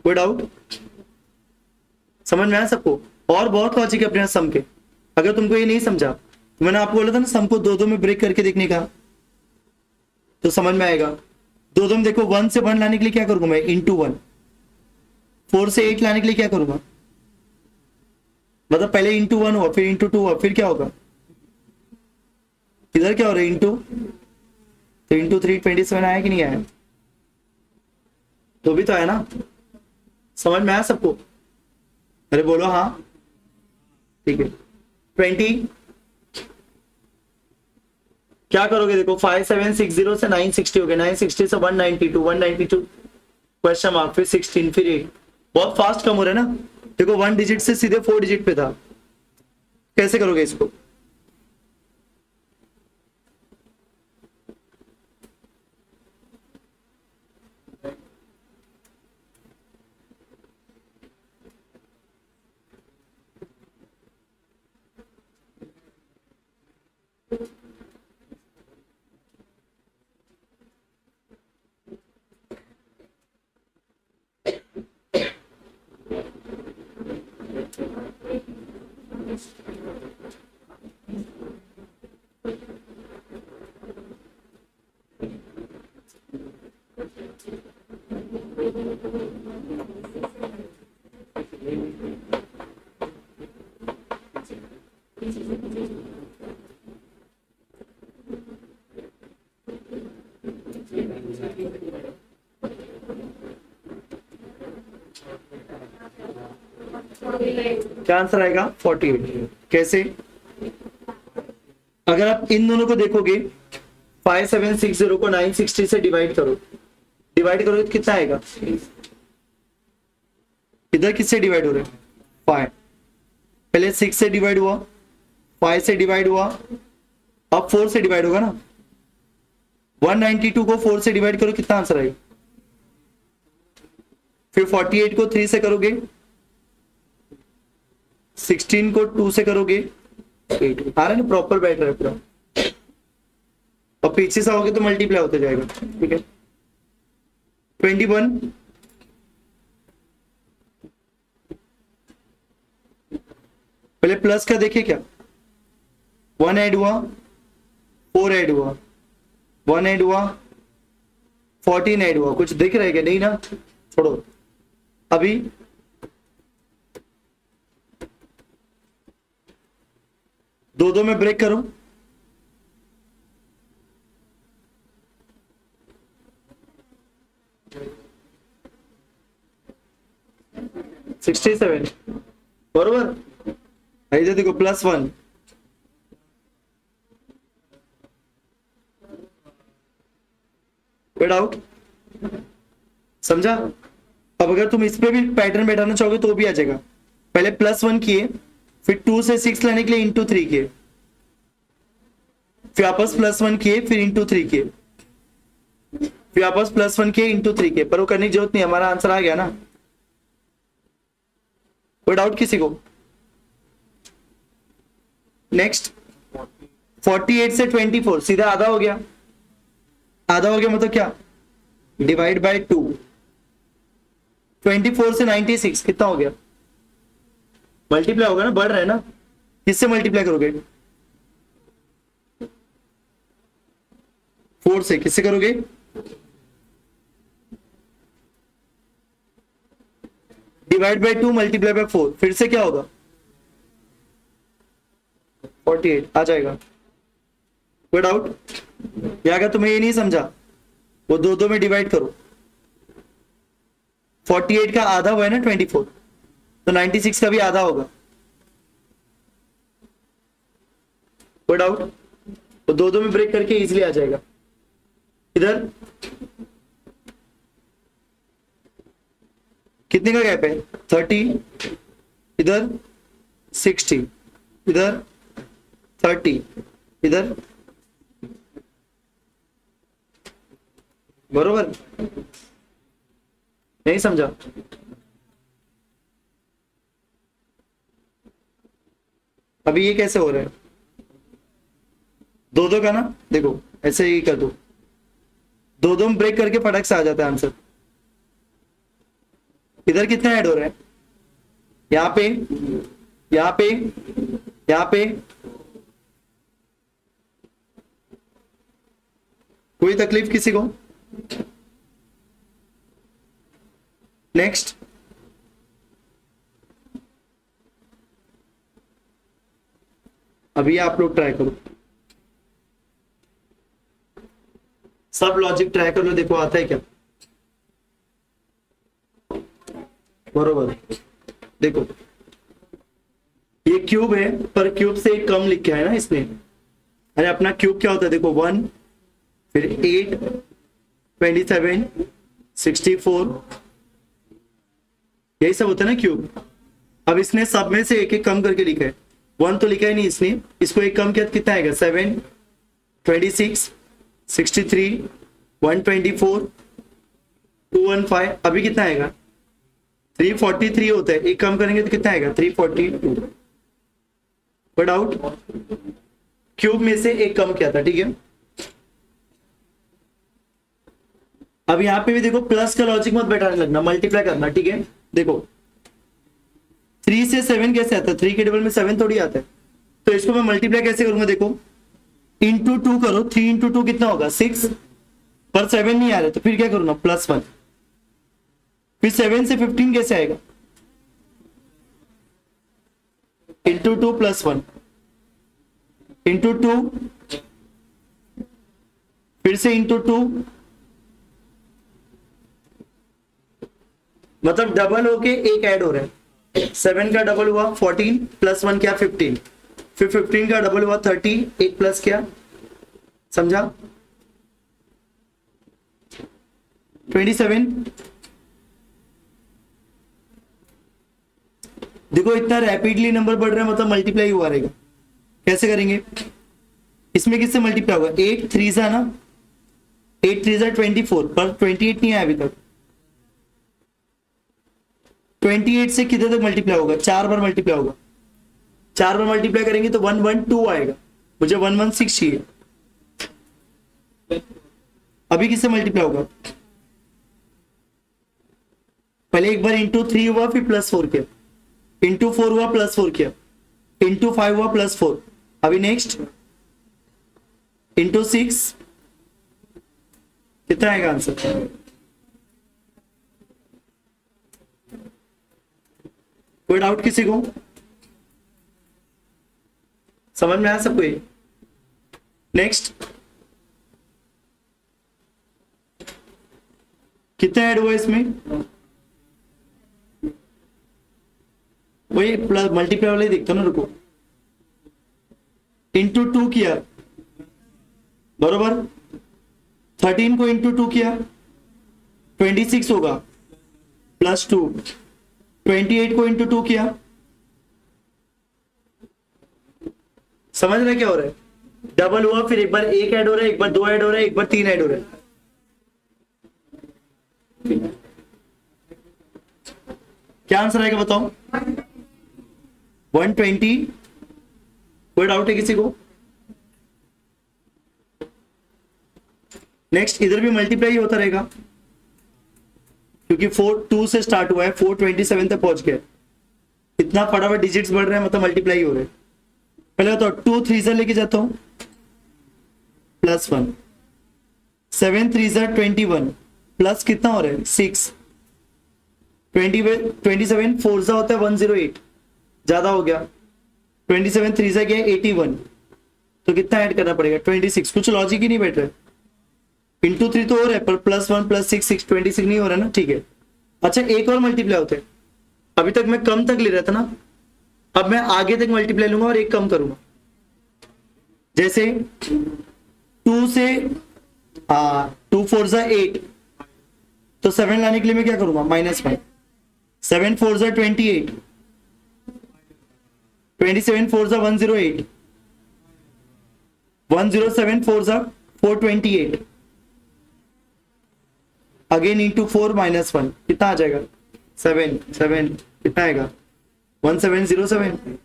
कोई डाउट? समझ में आया सबको? और बहुत लॉजिक है अपने सम के। अगर तुमको ये नहीं समझा, तो मैंने आपको बोला था ना सम को दो में ब्रेक करके देखने का, तो समझ में आएगा। दो में देखो, 1 से 1 लाने के लिए क्या करूंगा मैं? इंटू 1। 4 से 8 लाने के लिए क्या करूंगा? मतलब पहले इंटू 1 हुआ, फिर इंटू 2 हुआ, फिर क्या होगा? इधर क्या हो रहा है? इंटू, तो इंटू 3 27 आया कि नहीं आया? तो भी तो आया ना। समझ में आया सबको? अरे बोलो हाँ। ठीक है, 20 क्या करोगे? देखो 5760 से 960 हो गया, 960 से 192, 192 क्वेश्चन मार्क, फिर 16, फिर 8। बहुत फास्ट कम हो रहा है ना। देखो 1 डिजिट से सीधे 4 डिजिट पे था। कैसे करोगे इसको? क्या आंसर आएगा? 48। कैसे? अगर आप इन दोनों को देखोगे, 5760 को 960 से डिवाइड करो, डिवाइड करोगे तो कितना आएगा? इधर किससे डिवाइड हो रहे? 5। पहले 6 से डिवाइड हुआ, 5 से डिवाइड हुआ, अब 4 से डिवाइड होगा ना। 192 को 4 से डिवाइड करो, कितना आंसर आएगा? फिर 48 को 3 से करोगे, 16 को 2 से करोगे, 8। आ रहा है ना, प्रॉपर बैठ रहा है पूरा। और पीछे से आओगे तो मल्टीप्लाई होते जाएगा। ठीक है, 21 पहले प्लस का देखिए क्या, 1 ऐड हुआ, 4 ऐड हुआ, 1 ऐड हुआ, 14 ऐड हुआ। कुछ दिख रहा है क्या? नहीं ना, छोड़ो। अभी दो में ब्रेक करो, $67 बरोबर। इधर देखो +1, कोई डाउट? समझा? अब अगर तुम इस पे भी पैटर्न बैठाना चाहोगे तो भी आ जाएगा। पहले +1 किए, फिर 2 से 6 लाने के लिए इंटू 3 किए, फिर वापस +1 किए, फिर इंटू 3 किए, फिर वापस +1 किए, इंटू 3 किए। पर वो करने की जरूरत नहीं, हमारा आंसर आ गया ना। कोई डाउट किसी को? नेक्स्ट 48 से 24 सीधा आधा हो गया। आधा हो गया मतलब क्या? Divide by 2। 24 से 96 कितना हो गया? मल्टीप्लाई होगा ना, बढ़ रहा है ना, किससे मल्टीप्लाई करोगे? 4 से। किससे करोगे? डिवाइड बाई 2 मल्टीप्लाई बाई 4, फिर से क्या होगा? 48 आ जाएगा। कोई डाउट? या अगर तुम्हें ये नहीं समझा, वो दो दो में डिवाइड करो। 48 का आधा हुआ है ना 24, तो 96 का भी आधा होगा। कोई डाउट? वो दो दो में ब्रेक करके इजीली आ जाएगा। इधर कितने का गैप है? 30, इधर 60, इधर 30, इधर बरोबर? नहीं समझा? अभी ये कैसे हो रहा है? दो दो का ना, देखो ऐसे ही कर दो, दो दो में ब्रेक करके फटक से आ जाता है आंसर। इधर कितना ऐड हो रहा है? यहां पे, यहां पे, यहां पे। कोई तकलीफ किसी को? नेक्स्ट, अभी आप लोग ट्राई करो, सब लॉजिक ट्राई कर लो, देखो आता है क्या। बरोबर। देखो ये क्यूब है, पर क्यूब से एक कम लिखा है ना इसने। अरे अपना क्यूब क्या होता है? देखो 1, फिर 8, 27, 64, यही सब होता है ना क्यूब। अब इसने सब में से एक एक कम करके लिखा है। 1 तो लिखा ही नहीं इसने, इसको एक कम किया तो कितना आएगा? 7, 26, 63, 124, 215, अभी कितना आएगा? 343 होता है, एक कम करेंगे तो कितना आएगा? 342। बट आउट, क्यूब में से एक कम किया था, ठीक है। अब यहां पे भी देखो प्लस का लॉजिक मत बैठाने लगना, मल्टीप्लाई करना, ठीक है। देखो 3 से 7 कैसे आता है? 3 के टेबल में 7 थोड़ी आता है, तो इसको मैं मल्टीप्लाई कैसे करूंगा? देखो इंटू 2 करो, 3 इंटू 2 कितना होगा? 6, पर 7 नहीं आ रहा तो फिर क्या करूंगा? +1। फिर 7 से 15 कैसे आएगा? इंटू 2 +1, इंटू 2, फिर से इंटू 2, मतलब डबल होके एक ऐड हो रहा है। 7 का डबल हुआ 14, +1 क्या? 15, फिर 15 का डबल हुआ 30, एक प्लस क्या? समझा? 27। देखो इतना रैपिडली नंबर बढ़ रहा है, मतलब मल्टीप्लाई हुआ रहेगा। कैसे करेंगे? इसमें किससे मल्टीप्लाई होगा? 8 3 सा ना, 8 3 सा 24, पर 28 नहीं आया अभी तक। 28 से कितने तक मल्टीप्लाई होगा? 4 बार मल्टीप्लाई होगा। 4 बार मल्टीप्लाई करेंगे तो 112 आएगा, मुझे 116 चाहिए। अभी किससे मल्टीप्लाई होगा? पहले एक बार इंटू 3 हुआ, फिर +4 किया, इंटू 4 हुआ, +4 किया, इंटू 5 हुआ, +4। अभी नेक्स्ट इंटू 6, कितना आएगा आंसर? कोई डाउट किसी को? समझ में आया सबको? नेक्स्ट, कितना ऐड हुआ इसमें? वही प्लस मल्टीप्लाई वाले देखते हो ना, रुको। इंटू 2 किया, बरोबर। 13 को इंटू 2 किया, 26 होगा, +2। 28 को इंटू 2 किया। समझ रहे क्या हो रहा है? डबल हुआ, फिर एक बार एक ऐड हो रहा है, एक बार 2 ऐड हो रहा है, एक बार 3 ऐड हो रहा है। क्या आंसर आएगा बताओ? 120। कोई डाउट है किसी को? नेक्स्ट, इधर भी मल्टीप्लाई होता रहेगा, क्योंकि 4 2 से स्टार्ट हुआ है, 427 तक पहुंच गया। इतना फटाफट डिजिट्स बढ़ रहे हैं, मतलब मल्टीप्लाई हो रहे हैं। पहले बताओ, 2 3 से लेके जाता हूं +1, 7 3 21 प्लस कितना हो रहा है 6, 27 4 होता है 108, ज्यादा हो गया। 27 3 क्या है 81, तो कितना ऐड करना पड़ेगा 26। कुछ लॉजिक ही नहीं बैठ रहा है। इंटू 3 तो हो रहा है, पर +1 +6 6 26 नहीं हो रहा है ना, ठीक है। अच्छा, एक और मल्टीप्लाई होते हैं। अभी तक मैं कम तक ले रहा था ना, अब मैं आगे तक मल्टीप्लाई लूंगा और एक कम करूंगा। जैसे 2 से 2 4 8, तो 7 लाने के लिए मैं क्या करूंगा -5। 7 4 28, 27 4 108, 107 4 428, अगेन इंटू 4 -1, कितना आ जाएगा 7 7, कितना आएगा 1707।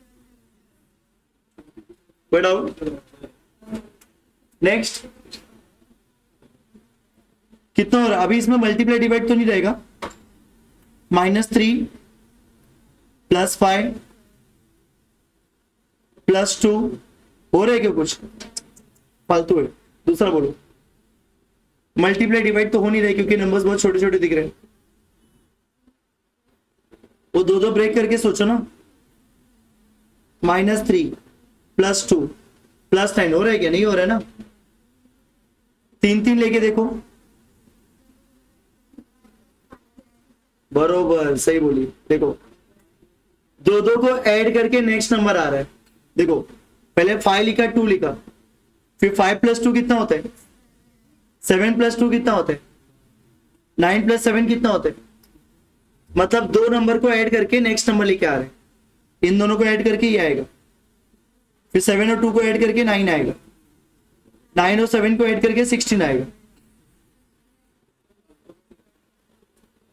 कोई डाउट? नेक्स्ट कितना हो रहा है? अभी इसमें मल्टीप्लाई डिवाइड तो नहीं रहेगा। -3 +5 +2 हो रहा है क्या? कुछ फालतू है, दूसरा बोलो। मल्टीप्लाई डिवाइड तो हो नहीं रहे क्योंकि नंबर्स बहुत छोटे छोटे दिख रहे हैं। वो दो ब्रेक करके सोचो ना। -3 +2 +9 हो रहा है क्या? नहीं हो रहा है ना। 3 3 लेके देखो, बरोबर सही बोली। देखो दो को ऐड करके नेक्स्ट नंबर आ रहा है। देखो पहले 5 लिखा, 2 लिखा, फिर 5 + 2 कितना होता है 7 + 2 कितना होता है 9 + 7 कितना होता है। मतलब 2 नंबर को ऐड करके नेक्स्ट नंबर लेके आ रहे हैं। इन दोनों को ऐड करके ये आएगा, फिर 7 और 2 को ऐड करके 9 आएगा, 9 और 7 को ऐड करके 16 आएगा।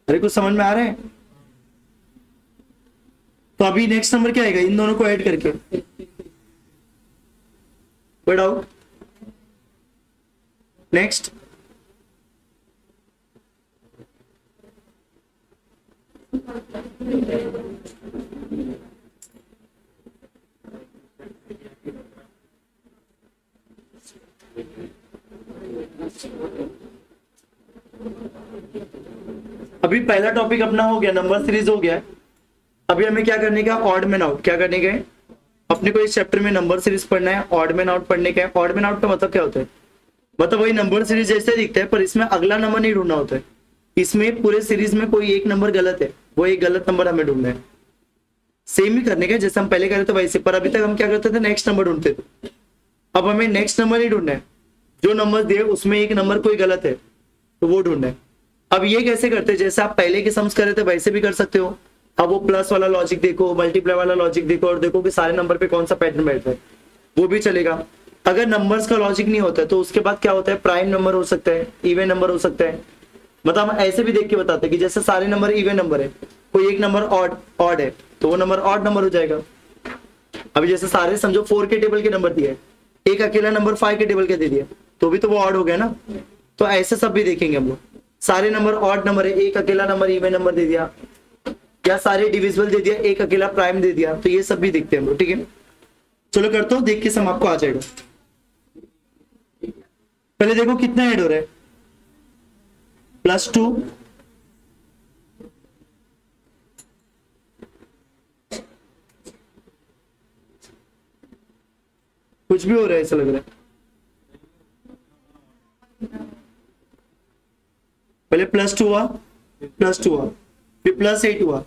अरे कुछ समझ में आ रहा है? तो अभी नेक्स्ट नंबर क्या आएगा इन दोनों को ऐड करके? कोई डाउट? नेक्स्ट अभी पहला टॉपिक अपना हो गया, नंबर सीरीज हो गया। अभी हमें क्या करने का, ऑड मैन आउट। क्या करने का है अपने को? इस चैप्टर में नंबर सीरीज पढ़ना है, ऑड मैन आउट पढ़ने का है। ऑड मैन आउट का मतलब क्या होता है? मतलब वही नंबर सीरीज जैसे दिखता है, पर इसमें अगला नंबर नहीं ढूंढना होता है। इसमें पूरे सीरीज में कोई एक नंबर गलत है, वो एक गलत नंबर हमें ढूंढना है। सेम ही करने का जैसे हम पहले कर रहे थे वैसे, पर अभी तक हम क्या करते थे, नेक्स्ट नंबर ढूंढते थे। अब हमें नेक्स्ट नंबर नहीं ढूंढना है, जो नंबर दिए उसमें एक नंबर कोई गलत है तो वो ढूंढना है। अब ये कैसे करते हैं? जैसे आप पहले के सम्स कर रहे थे वैसे भी कर सकते हो। अब वो प्लस वाला लॉजिक देखो, मल्टीप्लाई वाला लॉजिक देखो, और देखो कि सारे नंबर पे कौन सा पैटर्न बैठ रहा है, वो भी चलेगा। अगर नंबर्स का लॉजिक नहीं होता है तो उसके बाद क्या होता है, प्राइम नंबर हो सकता है, इवन नंबर हो सकता है। मतलब हम ऐसे भी देख के बताते हैं कि जैसे सारे नंबर इवन नंबर है, कोई एक नंबर ऑड है तो वो नंबर ऑड नंबर हो जाएगा। अभी जैसे सारे समझो 4 के टेबल के नंबर दिए, एक अकेला नंबर 5 के टेबल के दे दिया, तो भी तो वो ऑड हो गया ना। तो ऐसे सब भी देखेंगे हम लोग। सारे नंबर ऑड नंबर है, एक अकेला नंबर इवन नंबर दे दिया, या सारे डिविजिबल दे दिया, एक अकेला प्राइम दे दिया, तो ये सब भी देखते हैं हम लोग। ठीक है, चलो करता हूं, देख के सम आपको आ जाएगा। पहले देखो कितना ऐड हो रहा है, +2 कुछ भी हो रहा है ऐसा लग रहा है। पहले +2 हुआ, +2 हुआ, फिर +8 हुआ।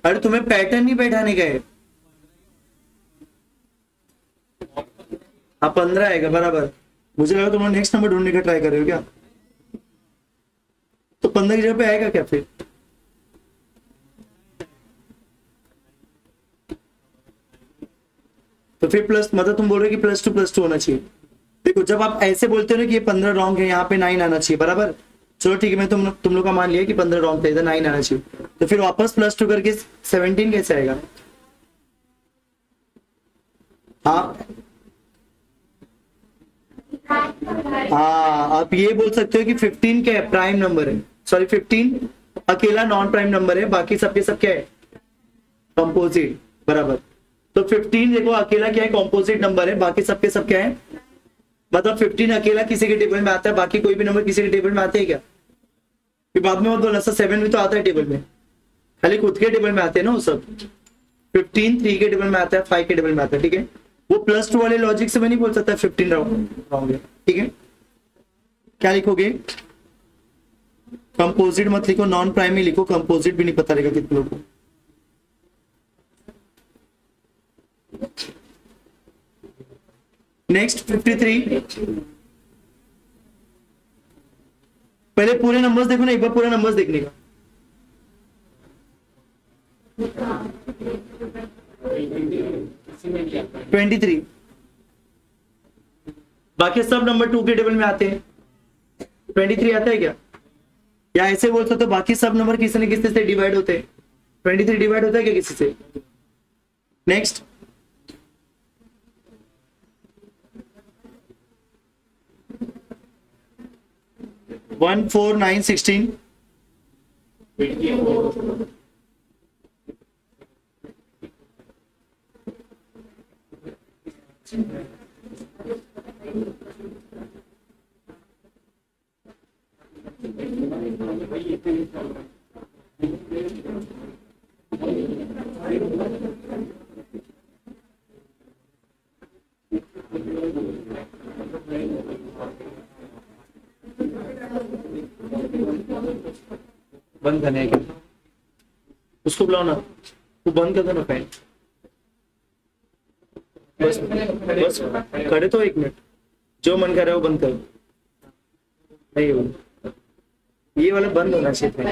अरे तुम्हें पैटर्न नहीं बैठाने का है। हाँ 15 आएगा बराबर। मुझे लगा तुम नेक्स्ट नंबर ढूंढने का ट्राई कर रहे हो क्या? तो 15 की जगह पे आएगा क्या फिर? तो फिर प्लस, मतलब तुम बोल रहे हो कि +2 होना चाहिए। देखो जब आप ऐसे बोलते हो ना कि ये 15 रॉन्ग है, यहाँ पे 9 आना चाहिए बराबर। चलो ठीक है, मैं तुम लोग का मान लिया कि 15 रॉन्ग था, इधर 9 आना चाहिए। तो फिर वापस +2 करके 17 कैसे आएगा? हाँ हाँ, आप ये बोल सकते हो कि 15 क्या है, प्राइम नंबर है। सॉरी 15 अकेला नॉन प्राइम नंबर है, बाकी सबके सब क्या है, कंपोजिट, बराबर। तो 15 देखो अकेला क्या है, कॉम्पोजिट नंबर है, बाकी सबके सब क्या है, मतलब 15 अकेला किसी के टेबल में आता है, बाकी कोई भी नंबर किसी के टेबल में आते हैं क्या? फिर बाद में मत बोलना सर 7 भी तो आता है टेबल में, खाली खुद के टेबल में आते हैं ना वो सब। 15 3 के टेबल में आता है, 5 के टेबल में आता है, ठीक है। वो +2 वाले लॉजिक से मैं नहीं बोल सकता 15 रॉन्ग है, ठीक है। क्या लिखोगे, कंपोजिट मत लिखो, नॉन प्राइम ही लिखो, कंपोजिट भी नहीं पता रहेगा कितने लोगों को। नेक्स्ट 53, पहले पूरे नंबर्स देखो ना, एक बार पूरा नंबर्स देखने का। 23, बाकी सब नंबर 2 के टेबल में आते हैं, 23 आता है क्या? या ऐसे बोल सकते हो बाकी सब नंबर किसी न किसी से डिवाइड होते हैं, 23 डिवाइड होता है क्या किसी से? नेक्स्ट 1 4 9 16, बंद करने के उसको बुलाओ ना, वो बंद कर दो ना फैन, बस बस खड़े तो 1 मिनट, जो मन कर रहा है वो बंद करो। नहीं हो, ये वाला बंद होना चाहिए था।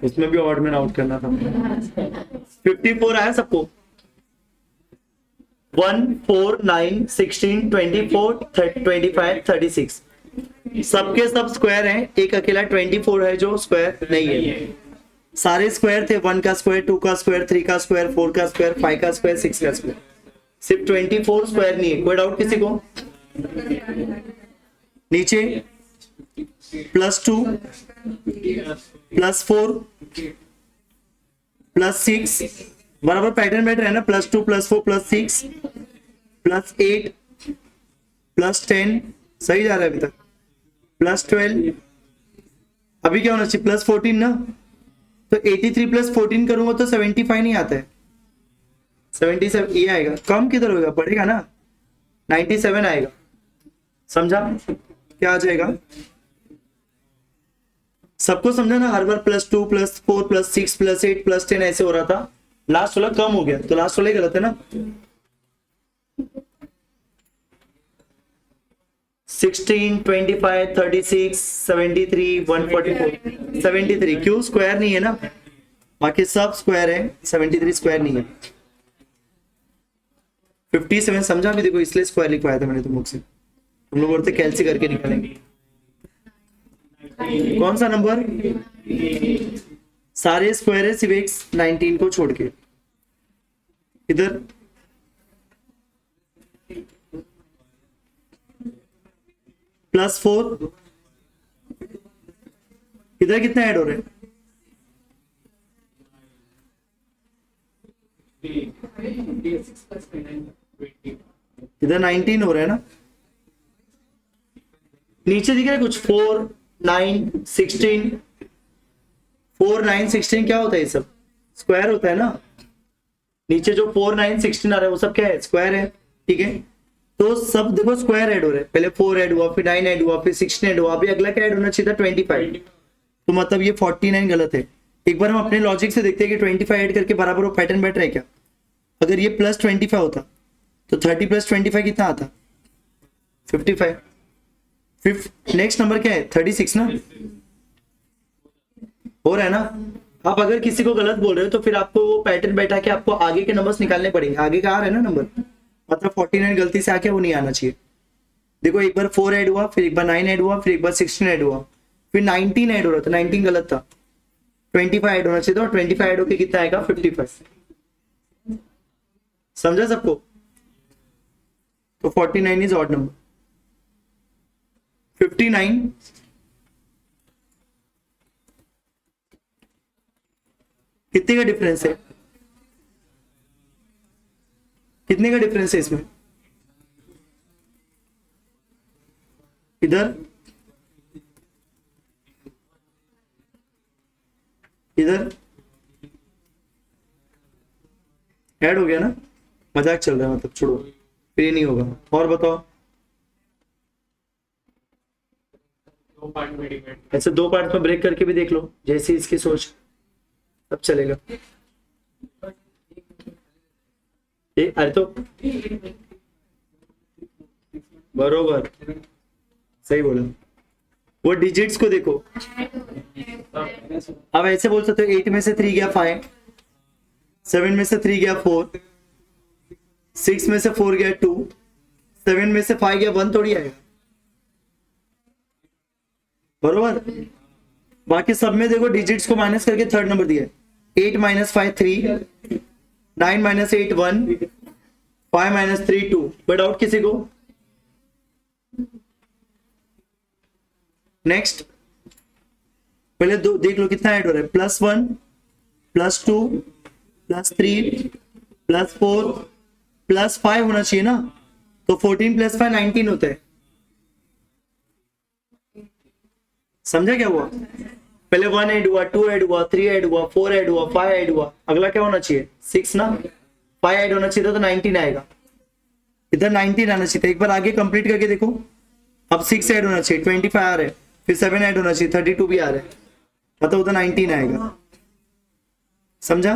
इसमें भी ऑड में आउट करना था। 54 आया सबको, 1 4 9 16 24 25 36, सबके सब स्क्वायर हैं, एक अकेला 24 है जो स्क्वायर नहीं है। सारे स्क्वायर थे, 1 का स्क्वायर, 2 का स्क्वायर, 3 का स्क्वायर, 4 का स्क्वायर, 5 का स्क्वायर, 6 का स्क्वायर, सिर्फ 24 स्क्वायर नहीं है। कोई डाउट किसी को? नीचे +2 +4 +6, बराबर पैटर्न बैठ रहा है ना, +2 +4 +6 +8 +10, सही जा रहा है अभी तक, +12, अभी क्या होना चाहिए +14 ना, तो 83 + 14 करूंगा तो 75 नहीं आता है, 77 ये आएगा, कम किधर होगा, बढ़ेगा ना, 97 आएगा, समझा? क्या आ जाएगा? सबको समझा ना, हर बार +2 +4 +6 +8 +10 ऐसे हो रहा था, लास्ट वाला कम हो गया, तो लास्ट वाला गलत है ना। 16 25 36 73 144 73, क्यों? स्क्वायर नहीं है ना, बाकी सब स्क्वायर है, 73 स्क्वायर नहीं है। 57 समझा भी, देखो इसलिए स्क्वायर लिखवाया था मैंने तुम लोग से, तुम लोग बोलते कैलसी करके निकालेंगे। कौन सा नंबर? सारे स्क्वायर है सिर्फ एक 19 को छोड़ के। इधर +4, इधर कितना ऐड हो रहे हैं? इधर 19 हो रहा है ना, नीचे दिख रहा है कुछ 4 9 16, 4 9 16 क्या होता है? ये सब स्क्वायर होता है ना, नीचे जो 4 9 16 आ रहा है वो सब क्या है? स्क्वायर है, ठीक है। तो सब देखो स्क्वायर ऐड हो रहे हैं, पहले 4 ऐड हुआ, फिर 9 ऐड हुआ, फिर 16 ऐड हुआ, अभी अगला क्या ऐड होना चाहिए था? 25, तो मतलब ये 49 गलत है। एक बार हम अपने लॉजिक से देखते हैं कि 25 ऐड करके बराबर वो पैटर्न बैठ रहा है क्या। अगर ये +25 होता तो 30 + 25 कितना आता? 55। फिर नेक्स्ट नंबर क्या है? 36 ना, हो रहा है ना। आप अगर किसी को गलत बोल रहे हो तो फिर आपको वो पैटर्न बैठा के आपको आगे के नंबर्स निकालने पड़ेंगे, आगे का आ रहा है ना नंबर, मतलब 49 गलती से आके वो नहीं आना चाहिए। देखो एक बार 4 ऐड हुआ, फिर एक बार 9 ऐड हुआ, फिर एक बार 16 ऐड हुआ, फिर 19 ऐड हो रहा था, 19 गलत था, 25 ऐड होना चाहिए, तो 25 ऐड होके कितना आएगा 55। समझा सबको? तो 49 इज ऑड नंबर। 59 कितने का डिफरेंस है? कितने का डिफरेंस है इसमें? इधर इधर ऐड हो गया ना? मजाक चल रहा है मतलब, छोड़ो, फिर ये नहीं होगा। और बताओ। ऐसे दो पार्ट में ब्रेक करके भी देख लो, जैसी इसकी सोच, तब चलेगा। अरे तो बरोबर सही बोला। वो डिजिट्स को देखो, अब ऐसे बोल सकते हो 8 में से 3 गया 5, 7 में से 3 गया 4, 6 में से 4 गया 2, 7 में से 5 गया 1, थोड़ी आएगा। बरोबर। बाकी सब में देखो डिजिट्स को माइनस करके थर्ड नंबर दिया है। 8 माइनस 5 3, 9 माइनस 8 1, 5 माइनस 3 2। कोई डाउट किसी को? नेक्स्ट, पहले दो देख लो कितना ऐड हो रहा है। +1 +2 +3 +4 +5 होना चाहिए ना, तो 14 + 5 19 होता है। समझा क्या हुआ? पहले 1 ऐड हुआ, 2 ऐड हुआ, 3 ऐड हुआ, 4 ऐड हुआ, 5 ऐड हुआ, अगला क्या होना चाहिए? 6 ना। 5 ऐड होना चाहिए तो 19 आएगा, इधर 19 आना चाहिए था। एक बार आगे कंप्लीट करके देखो। अब 6 ऐड होना चाहिए, 25 आ रहा है, फिर 7 ऐड होना चाहिए, 32 भी आ रहा है, मतलब उधर 19 आएगा। समझा?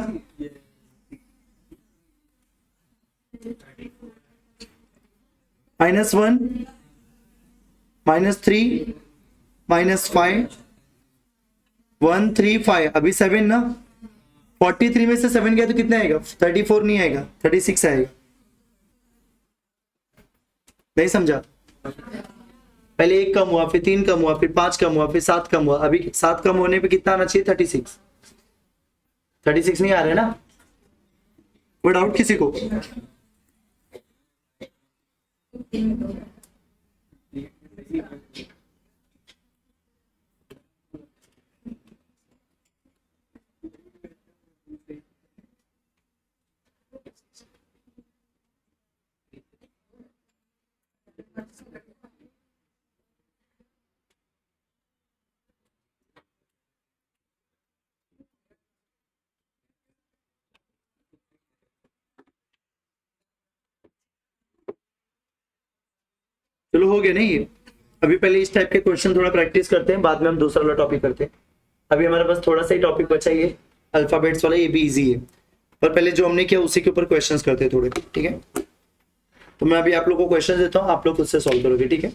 -1 -3 -5 1 3 5, अभी 7 ना। 43 में से 7 गया तो कितना आएगा? 34 नहीं आएगा, 36 आएगा। नहीं समझा? पहले 1 कम हुआ, फिर 3 कम हुआ, फिर 5 कम हुआ, फिर 7 कम हुआ। अभी 7 कम होने पे कितना आना चाहिए? 36। 36 नहीं आ रहा है ना? वो डाउट किसी को? चलो हो गया नहीं ये। अभी पहले इस टाइप के क्वेश्चन थोड़ा प्रैक्टिस करते हैं, बाद में हम दूसरा वाला टॉपिक करते हैं। अभी हमारे पास थोड़ा सा ही टॉपिक बचा, ये अल्फाबेट्स वाला, ये भी इजी है, पर पहले जो हमने किया उसी के ऊपर क्वेश्चंस करते हैं थोड़े, ठीक है? तो मैं अभी आप लोगों को क्वेश्चन देता हूँ, आप लोग खुद से सॉल्व करोगे, ठीक है?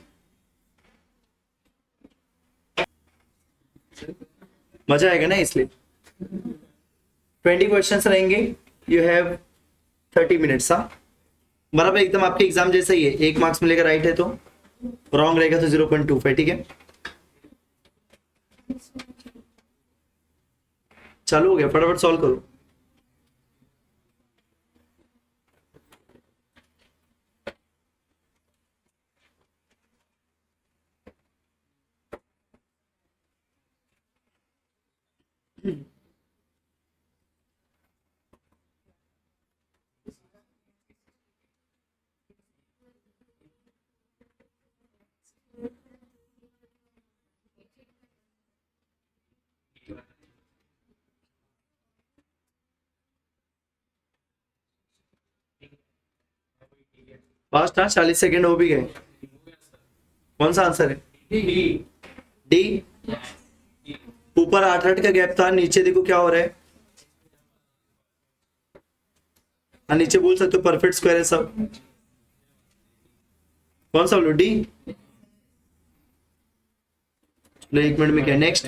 मजा आएगा ना इसलिए। 20 क्वेश्चंस रहेंगे, यू हैव 30 मिनट्स। हाँ, बराबर एकदम आपके एग्जाम जैसा ही है। 1 मार्क्स मिलेगा राइट है तो, रॉन्ग रहेगा तो 0.25, ठीक है? चालू हो गया, फटाफट सॉल्व करो। फास्ट, हाँ, 40 सेकेंड हो भी गए। कौन सा आंसर है? डी। ऊपर 8 का गैप था, नीचे देखो क्या हो रहा है। हाँ, नीचे बोल सकते हो परफेक्ट स्क्वायर है सब। कौन सा बोलो? डी। 1 मिनट में क्या? नेक्स्ट।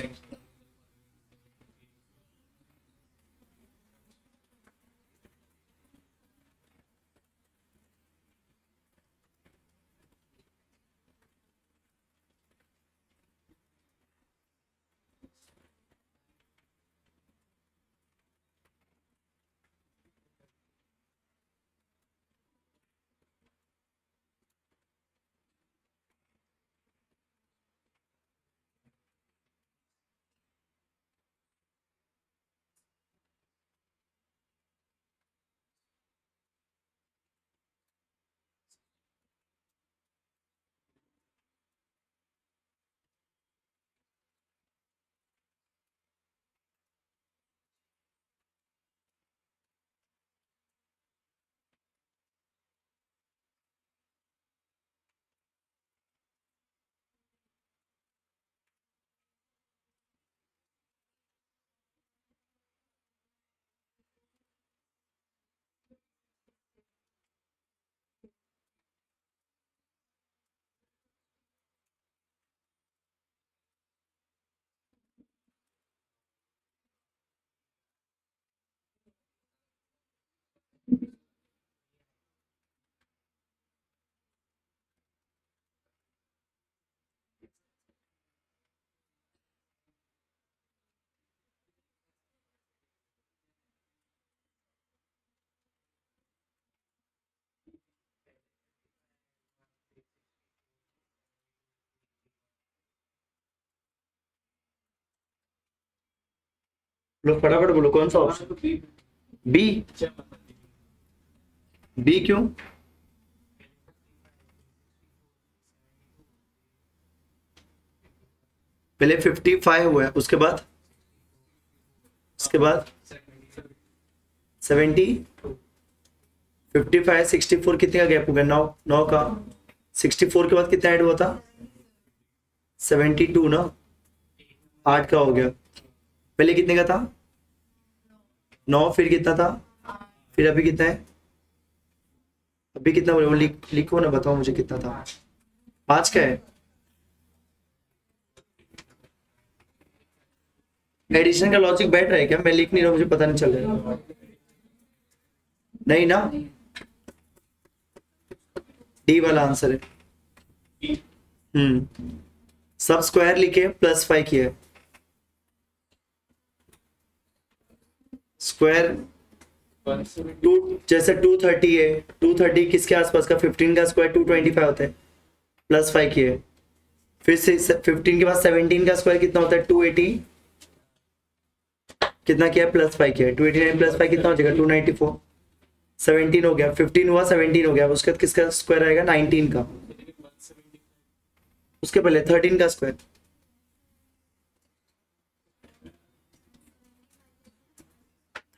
बोलो फटाफट बोलो, कौन सा ऑप्शन? बी। बी क्यों? पहले 55 हुआ है, उसके बाद 70, 55, 64, कितने का गैप हो गया? 9, 9 का। 64 के बाद कितना ऐड हुआ था? 72 ना, 8 का हो गया। पहले कितने का था? 9, फिर कितना था? फिर अभी कितना है? अभी कितना बोले वो लिखो ना, बताओ मुझे कितना था। 5 का है। एडिशन का लॉजिक बैठ रहा है क्या? मैं लिख नहीं रहा, मुझे पता नहीं चल रहा है। नहीं ना, डी वाला आंसर है। सब स्क्वायर लिखे +5 किया है। स्क्वायर टू, जैसे 230 है, 230 किसके आसपास का? 15 का स्क्वायर 225 होता है, +5 किया है। फिर से 15 के बाद 17 का स्क्वायर कितना होता है? 280, कितना किया है? +5 किया है। 289 +5 कितना हो जाएगा? 294। 17 हो गया, 15 हुआ, 17 हो गया, उसके बाद किसका स्क्वायर आएगा? 19 का। उसके पहले 13 का स्क्वायर,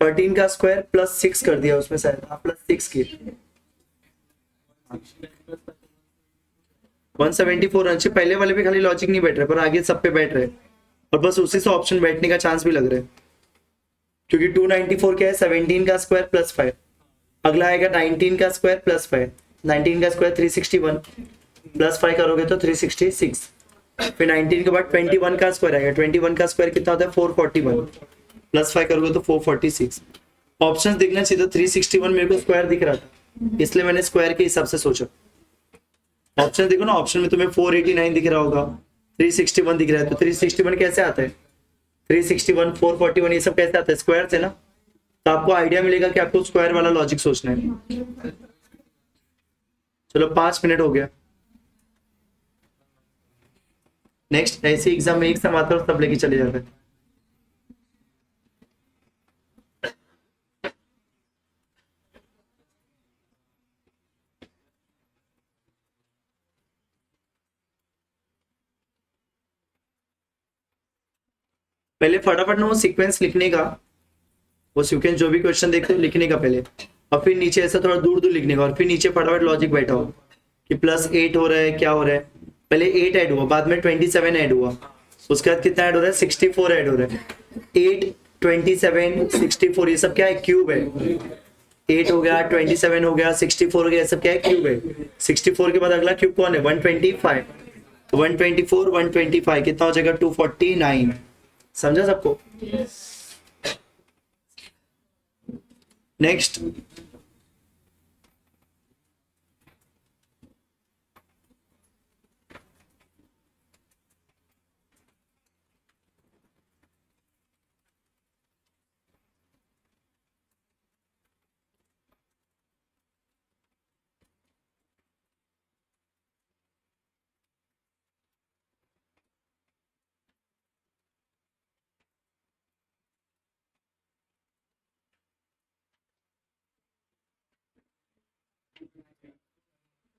13 का स्क्वायर +6 कर दिया उसमें शायद, हाँ +6 किए। 174 रन। पहले वाले पे खाली लॉजिक नहीं बैठ रहा, पर आगे सब पे बैठ रहे, और बस उसी से ऑप्शन बैठने का चांस भी लग रहा है, क्योंकि 294 क्या है? 17 का स्क्वायर +5। अगला आएगा 19 का स्क्वायर +5। 19 का स्क्वायर 361, +5 करोगे तो 366। फिर 19 के बाद 21 का स्क्वायर आएगा। 21 का स्क्वायर कितना होता है? 441, +5 करोगे तो 446। ऑप्शन दिखना चाहिए, तो 361 मेरे को स्क्वायर दिख रहा था, इसलिए मैंने स्क्वायर के हिसाब से सोचा। ऑप्शन देखो ना, ऑप्शन में तुम्हें 489 दिख रहा होगा, 361 दिख रहा है, तो 361 कैसे आता है? 361, 441 ये सब कैसे आता है? स्क्वायर से ना। तो आपको आइडिया मिलेगा कि आपको स्क्वायर वाला लॉजिक सोचना है। चलो 5 मिनट हो गया। नेक्स्ट, ऐसे एग्जाम में एक सम आता है और सब लेके चले जाते हैं। पहले फटाफट ना वो सीक्वेंस लिखने का, वो सीक्वेंस जो भी क्वेश्चन देखते हो लिखने का पहले, और फिर नीचे ऐसा थोड़ा दूर दूर लिखने का, और फिर नीचे फटाफट लॉजिक बैठा हो कि +8 हो रहा है, क्या हो रहा है। पहले 8 ऐड हुआ, बाद में 27 ऐड हुआ, उसके बाद कितना ऐड हो रहा है? 64 ऐड हो रहा है। 8, 27, 64 ये सब क्या है? क्यूब है। 8 हो गया, 27 हो गया, 64 हो गया, ये सब क्या है? क्यूब है। 64 के बाद अगला क्यूब कौन है? 125। तो 124, 125 कितना हो जाएगा? 249। समझा सबको? नेक्स्ट,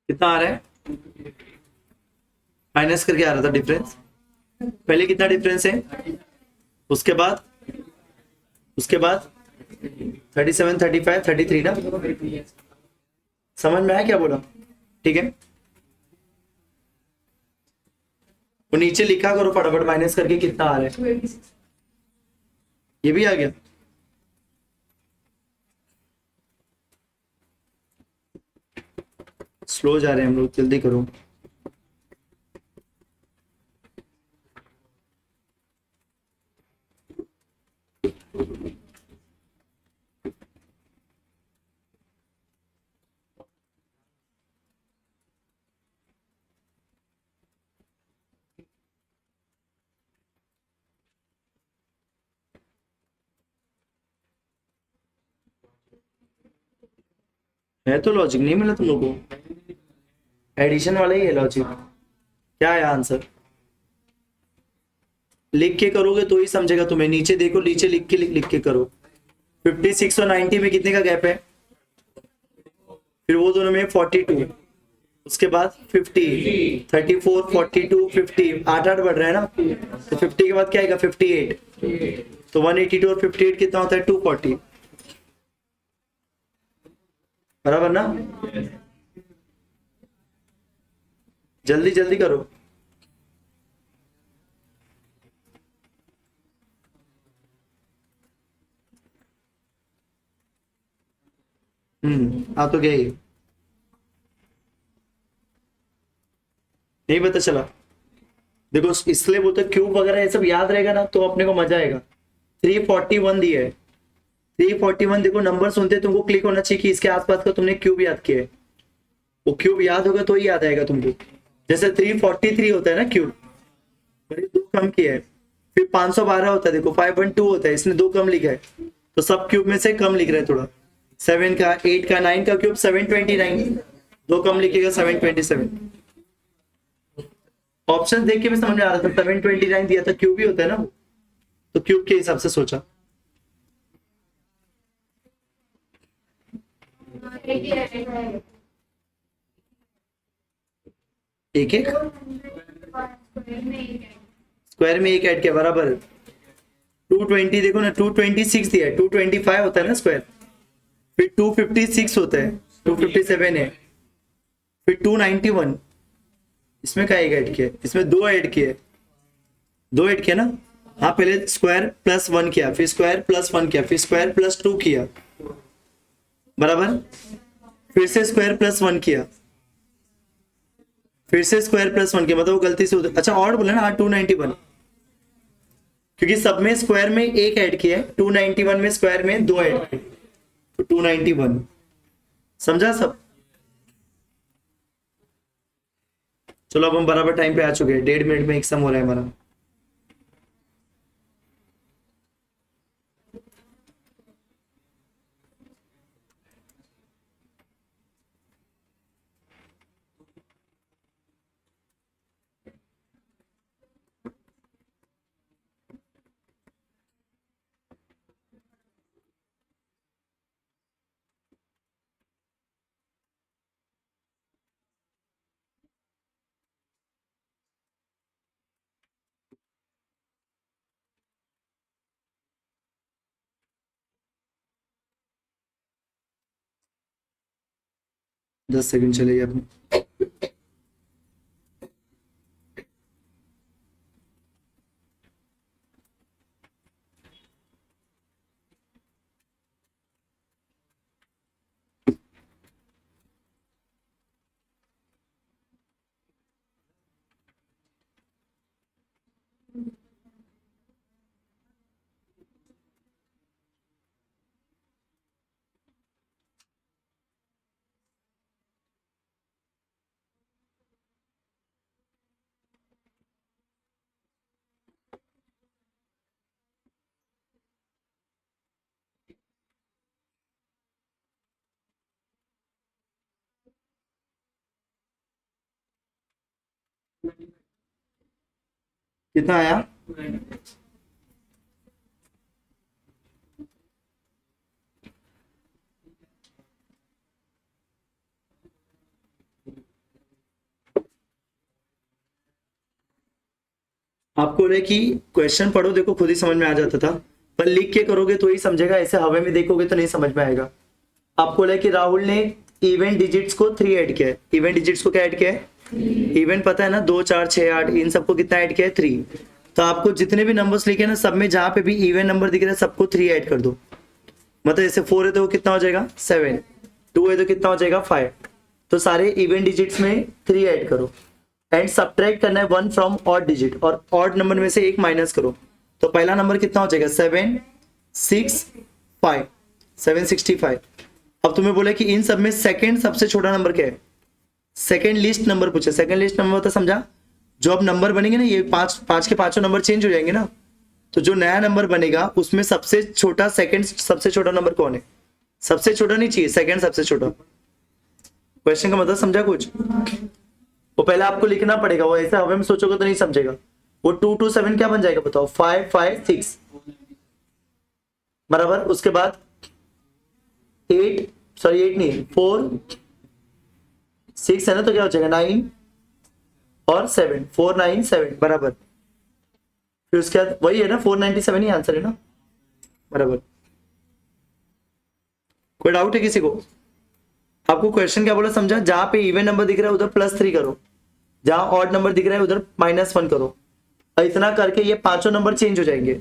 कितना आ रहा है? माइनस करके आ रहा था डिफरेंस। पहले कितना डिफरेंस है? उसके बाद, उसके बाद 37, 35, 33 ना। समझ में आया क्या बोला? ठीक है, वो नीचे लिखा करो फटाफट माइनस करके कितना आ रहा है। ये भी आ गया। स्लो जा रहे हैं हम लोग, जल्दी करो। है तो लॉजिक, नहीं मिला तुम लोगों को? एडिशन वाला ही है लॉजिक। क्या है आंसर? लिख के करोगे तो ही समझेगा तुम्हें। नीचे देखो, नीचे लिख के करो। 56 और 90 में कितने का गैप है? फिर वो दोनों में 42, उसके बाद 50, 34, 42, 50, 8 बढ़ रहा है ना। तो 50 के बाद क्या आएगा? 58। तो 182 और 58 कितना होता है? 240, बराबर ना? जल्दी जल्दी करो। आ तो गया ही, नहीं पता चला। देखो इसलिए बोलते क्यूब वगैरह ये सब याद रहेगा ना तो अपने को मजा आएगा। 341 दिया है, 341। देखो नंबर सुनते तुमको क्लिक होना चाहिए कि इसके आसपास का तुमने क्यूब याद किया है। वो क्यूब याद होगा तो ही याद आएगा तुमको। जैसे 343 होता है ना क्यूब, पर ये 2 कम किया है। फिर 512 होता है, देखो 512 होता है, इसने 2 कम लिखा है, तो सब क्यूब में से कम लिख रहा है थोड़ा। 7 का, 8 का, 9 का क्यूब 729, 2 कम लिखेगा 727। ऑप्शन देख के भी समझ में आ रहा था 729 दिया था, क्यूब ही होता है ना वो, तो क्यूब के हिसाब से सोचा। एक एक स्क्वायर में एक ऐड किया, बराबर। 220 देखो ना, 226 दिया है, 225 होता है ना स्क्वायर। फिर 256 होता है, 257 है। फिर 291, इसमें क्या एक ऐड किया? इसमें 2 ऐड किए, 2 ऐड किया ना। हाँ, पहले स्क्वायर प्लस 1 किया, फिर स्क्वायर प्लस 1 किया, फिर स्क्वायर प्लस 2 किया, बराबर। फिर से स्क्वायर प्लस 1 किया, फिर से स्क्वायर प्लस 1 किया, मतलब वो गलती से अच्छा और बोला ना। हाँ, 291, क्योंकि सब में स्क्वायर में एक ऐड किया है, 291 में स्क्वायर में 2 ऐड किए, तो 291। समझा सब? चलो अब हम बराबर टाइम पे आ चुके हैं, 1.5 मिनट में एग्जाम हो रहा है हमारा। दस सेकंड चलेगी अपनी। कितना आया? आपको बोले कि क्वेश्चन पढ़ो, देखो खुद ही समझ में आ जाता था, पर लिख के करोगे तो ही समझेगा, ऐसे हवा में देखोगे तो नहीं समझ में आएगा। आपको बोला कि राहुल ने इवेंट डिजिट्स को 3 ऐड किया है। इवेंट डिजिट्स को क्या ऐड किया है? इवेंट पता है ना, 2, 4, 6, 8, इन सबको कितना ऐड किया है? 3। तो आपको जितने भी नंबर्स लिखे ना, सब में जहां पे भी इवेंट नंबर दिख रहा है सबको 3 ऐड कर दो। मतलब जैसे 4 है तो वो कितना हो जाएगा? 7, 2 है तो कितना हो जाएगा? 5। तो सारे इवेंट डिजिट्स में 3 ऐड करो एंड सब्ट्रैक्ट करना है 1 फ्रॉम ऑड डिजिट, और ऑड नंबर में से 1 माइनस करो। तो पहला नंबर कितना हो जाएगा? 765, 765। अब तुम्हें बोला कि इन सब में सेकंड सबसे छोटा नंबर क्या है? सेकंड लिस्ट नंबर पूछे। सेकंड लिस्ट नंबर तो समझा, जो अब नंबर बनेंगे ना, ये 5 के 5 नंबर चेंज हो जाएंगे ना, तो जो नया नंबर बनेगा उसमें सबसे छोटा, सेकंड सबसे छोटा नंबर कौन है? सबसे छोटा नहीं चाहिए, सेकंड सबसे छोटा। क्वेश्चन का मतलब समझा कुछ? वो पहले आपको लिखना पड़ेगा, वो ऐसे हवा में सोचोगे तो नहीं समझेगा। वो 2 2 7 क्या बन जाएगा बताओ, 5 5 6 बराबर। उसके बाद 8, सॉरी 8 नहीं 4 6 है ना, तो क्या हो जाएगा 9 और 7, 4 9 7 बराबर। फिर उसके बाद वही है ना, 497 ही आंसर है ना, बराबर। कोई डाउट है किसी को? आपको क्वेश्चन क्या बोला समझा? जहां पे इवन नंबर दिख रहा है उधर +3 करो, जहां ऑड नंबर दिख रहा है उधर -1 करो। इतना करके ये पांचों नंबर चेंज हो जाएंगे।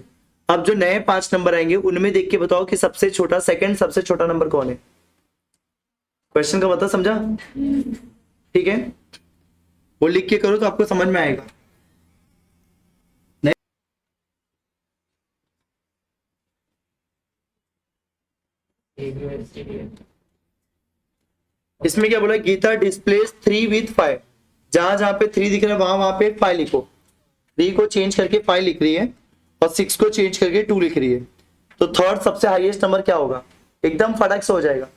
अब जो नए 5 नंबर आएंगे उनमें देख के बताओ कि सबसे छोटा, सेकंड सबसे छोटा नंबर कौन है। क्वेश्चन का मतलब समझा? ठीक है, वो लिख के करो तो आपको समझ में आएगा। इसमें क्या बोला, गीता डिस्प्लेस 3 with 5। जहां जहां पे 3 दिख रहा है वहां वहां पे 5 लिखो। 3 को चेंज करके 5 लिख रही है और 6 को चेंज करके 2 लिख रही है, तो थर्ड सबसे हाईएस्ट नंबर क्या होगा? एकदम फटाक से हो जाएगा।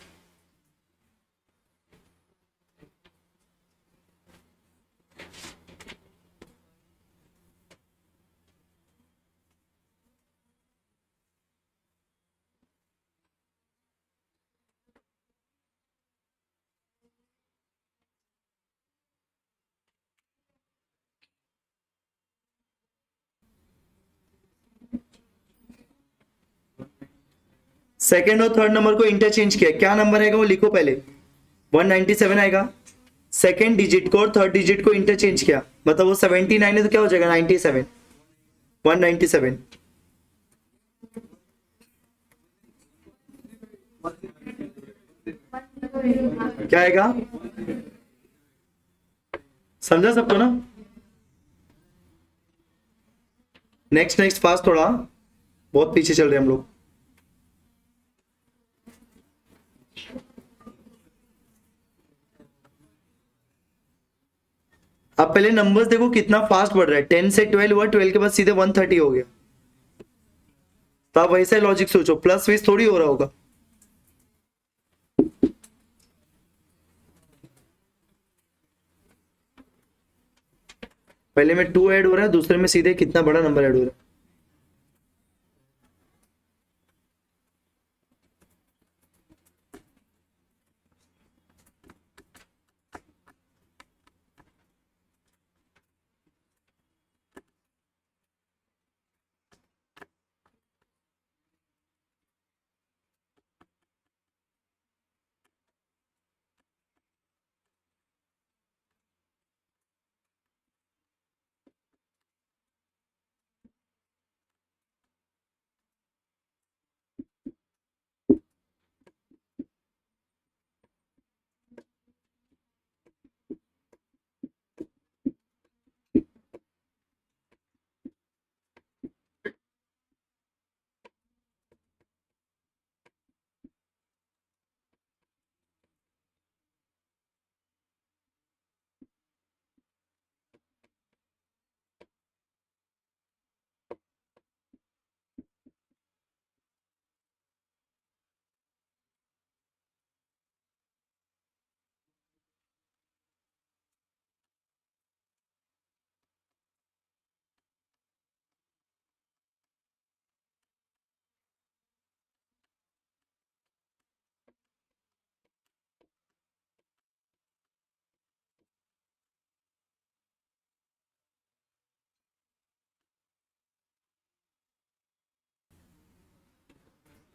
सेकंड और थर्ड नंबर को इंटरचेंज किया, क्या नंबर आएगा वो लिखो पहले। 197 आएगा। सेकंड डिजिट को और थर्ड डिजिट को इंटरचेंज किया, मतलब वो 79 है तो क्या हो जाएगा 97, 197। क्या आएगा? समझा सबको ना? नेक्स्ट नेक्स्ट फास्ट, थोड़ा बहुत पीछे चल रहे हैं हम लोग। अब पहले नंबर्स देखो कितना फास्ट बढ़ रहा है। 10 से 12 हुआ, 12 के बाद सीधे 130 हो गया। तो आप वैसे लॉजिक सोचो, प्लस 20 थोड़ी हो रहा होगा। पहले में 2 ऐड हो रहा है, दूसरे में सीधे कितना बड़ा नंबर ऐड हो रहा है।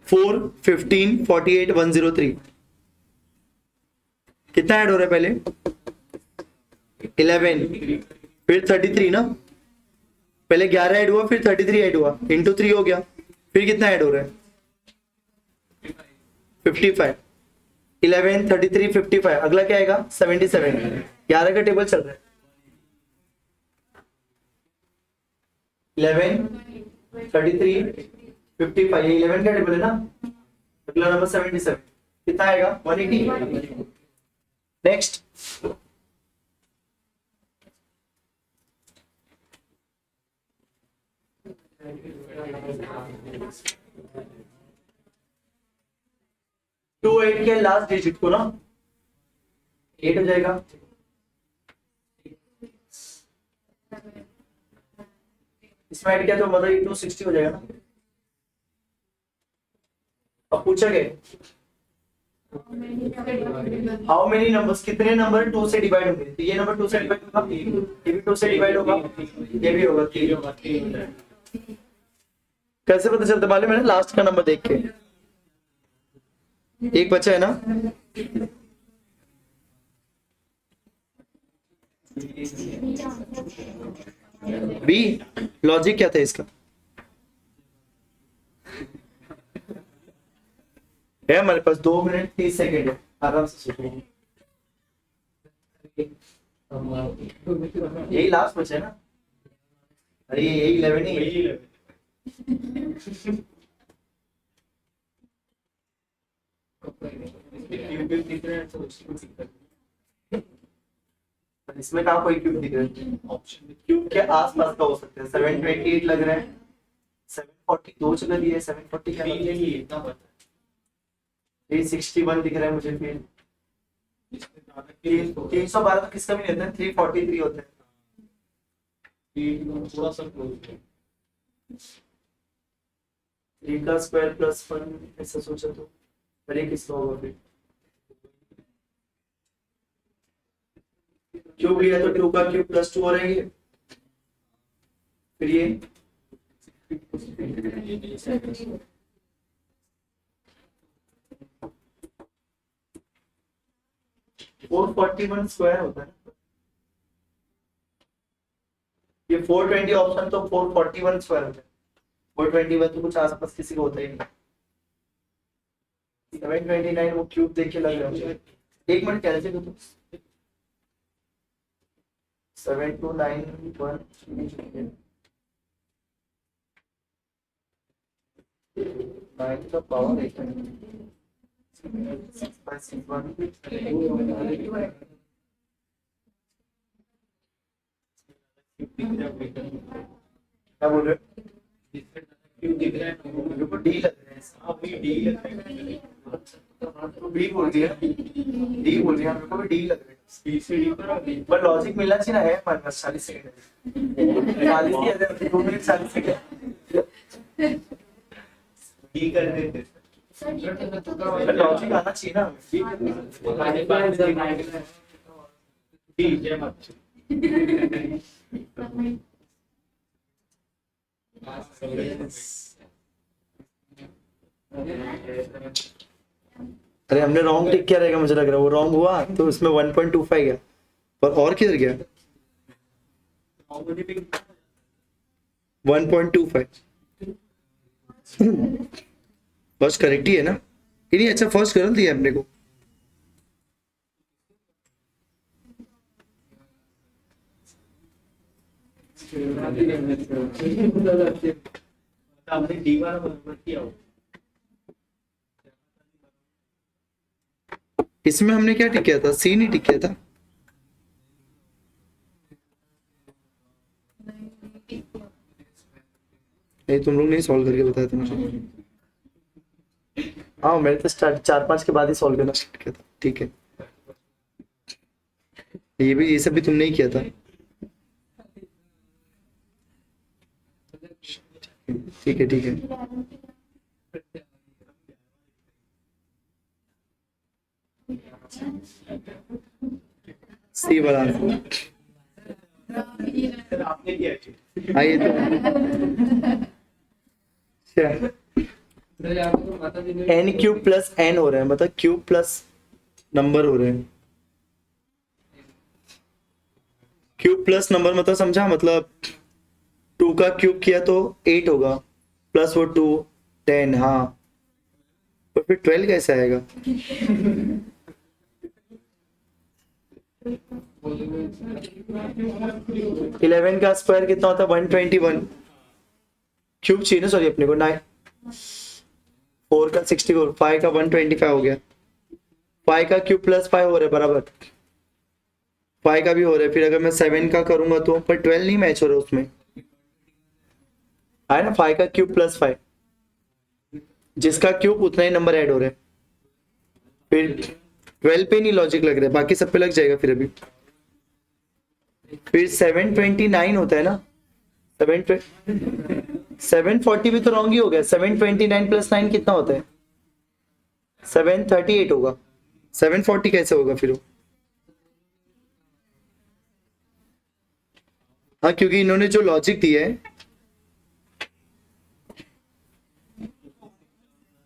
फोर 15 48 103 कितना ऐड हो रहा है पहले? 11 फिर 33 ना, पहले 11 ऐड हुआ फिर 33 ऐड हुआ, इंटू 3 हो गया। फिर कितना ऐड हो रहा है? 55। 11 33 55, अगला क्या आएगा? 77। 11 का टेबल चल रहा है। 11 33 55, ये 11 का टेबल है ना। अगला नंबर 77, कितना आएगा? 180। नेक्स्ट, टू 8 के लास्ट डिजिट को ना 8 हो जाएगा। इसमें ऐड किया तो मतलब ये 260 हो जाएगा ना। अब पूछा गया हाउ मेनी नंबर्स, कितने नंबर 2 से डिवाइड होंगे, तो ये नंबर 2 से डिवाइड होगा, ये भी 2 से डिवाइड होगा, ये भी होगा 3। कैसे पता चलता मालूम है ना, लास्ट का नंबर देख के। एक बचा है ना, बी। लॉजिक क्या था इसका, है हमारे पास 2 मिनट 30 सेकेंड है, आराम से सोचो। यही लास्ट बचा है ना, अरे यही 11 ही है। इसमें कहाँ कोई क्यूब दिख रहा है, ऑप्शन क्यूब के आसपास का हो सकता है। 728 लग रहा है, 740 दो जगह दिया है, 740 क्या इतना पता है, 361 दिख रहा है मुझे, फिर 312 तो किसका भी नहीं होता है, 343 होता है, थोड़ा सा क्लोज है। 3 का स्क्वायर प्लस 1 ऐसा सोचा तो, पर ये किसका होगा फिर, क्यूब लिया तो 2 का क्यूब प्लस 2 हो रहेंगे, फिर ये 441 स्क्वायर होता है, ये 420 ऑप्शन तो 441 स्क्वायर होता है, 421 तो कुछ आसपास किसी को होता ही नहीं। 729 वो क्यूब देख के लग रहा है मुझे, एक मिनट कैलकुलेट करो तो, 7291 9 का पावर 8 क्या बोल रहे हो, डी लग रहा है, डी लग रहा है, बी बोल दिया, डी बोल दिया, मेरे को भी डी लग रहा है, बी से डी पर लॉजिक मिलना चाहिए ना, है हमारे पास 40 सेकंड, 40 की 2 मिनट 40 सेकंड डी कर देते, लॉजिक आना चाहिए ना, डी जय माता। अरे हमने रॉन्ग टिक किया रहेगा, मुझे लग रहा है वो रॉन्ग हुआ तो उसमें 1.25 गया, पर और किधर गया 1.25 फर्स्ट करेक्ट ही है ना, ये नहीं अच्छा फर्स्ट कर दिया अपने को, आपने डी वाला बराबर किया हो। इसमें हमने क्या टिक किया था, सी नहीं टिक किया था, नहीं तुम लोग नहीं सॉल्व करके बताया था मुझे, हाँ मैंने तो स्टार्ट 4-5 के बाद ही सॉल्व करना स्टार्ट किया था, ठीक है, ये सब भी तुमने ही किया था, ठीक है ठीक है, सी वाला आपने किया, आइए तो एन क्यूब प्लस एन हो रहा है, मतलब क्यूब प्लस नंबर हो रहे हैं, क्यूब प्लस नंबर मतलब समझा, मतलब 2 का क्यूब किया तो 8 होगा, प्लस वो 2 10, हाँ तो फिर 12 कैसे आएगा, 11 का स्क्वायर कितना होता है 121, क्यूब चाहिए ना, सॉरी अपने को 9, 4 का 64, 5 का 125 हो गया, 5 का क्यूब प्लस 5 हो रहा है बराबर, 5 का भी हो रहा है, फिर अगर मैं 7 का करूंगा तो पर 12 नहीं मैच हो रहा उसमें, आया ना 5 का क्यूब प्लस 5, जिसका क्यूब उतना ही नंबर ऐड हो रहा है, फिर 12 पे नहीं लॉजिक लग रहा है, बाकी सब पे लग जाएगा फिर अभी, फिर 729 होता है ना, 740 भी तो रॉन्ग ही हो गया। 729 प्लस 9 कितना होता है? 738 होगा। 740 कैसे होगा फिर वो? हाँ, क्योंकि इन्होंने जो लॉजिक दिया है,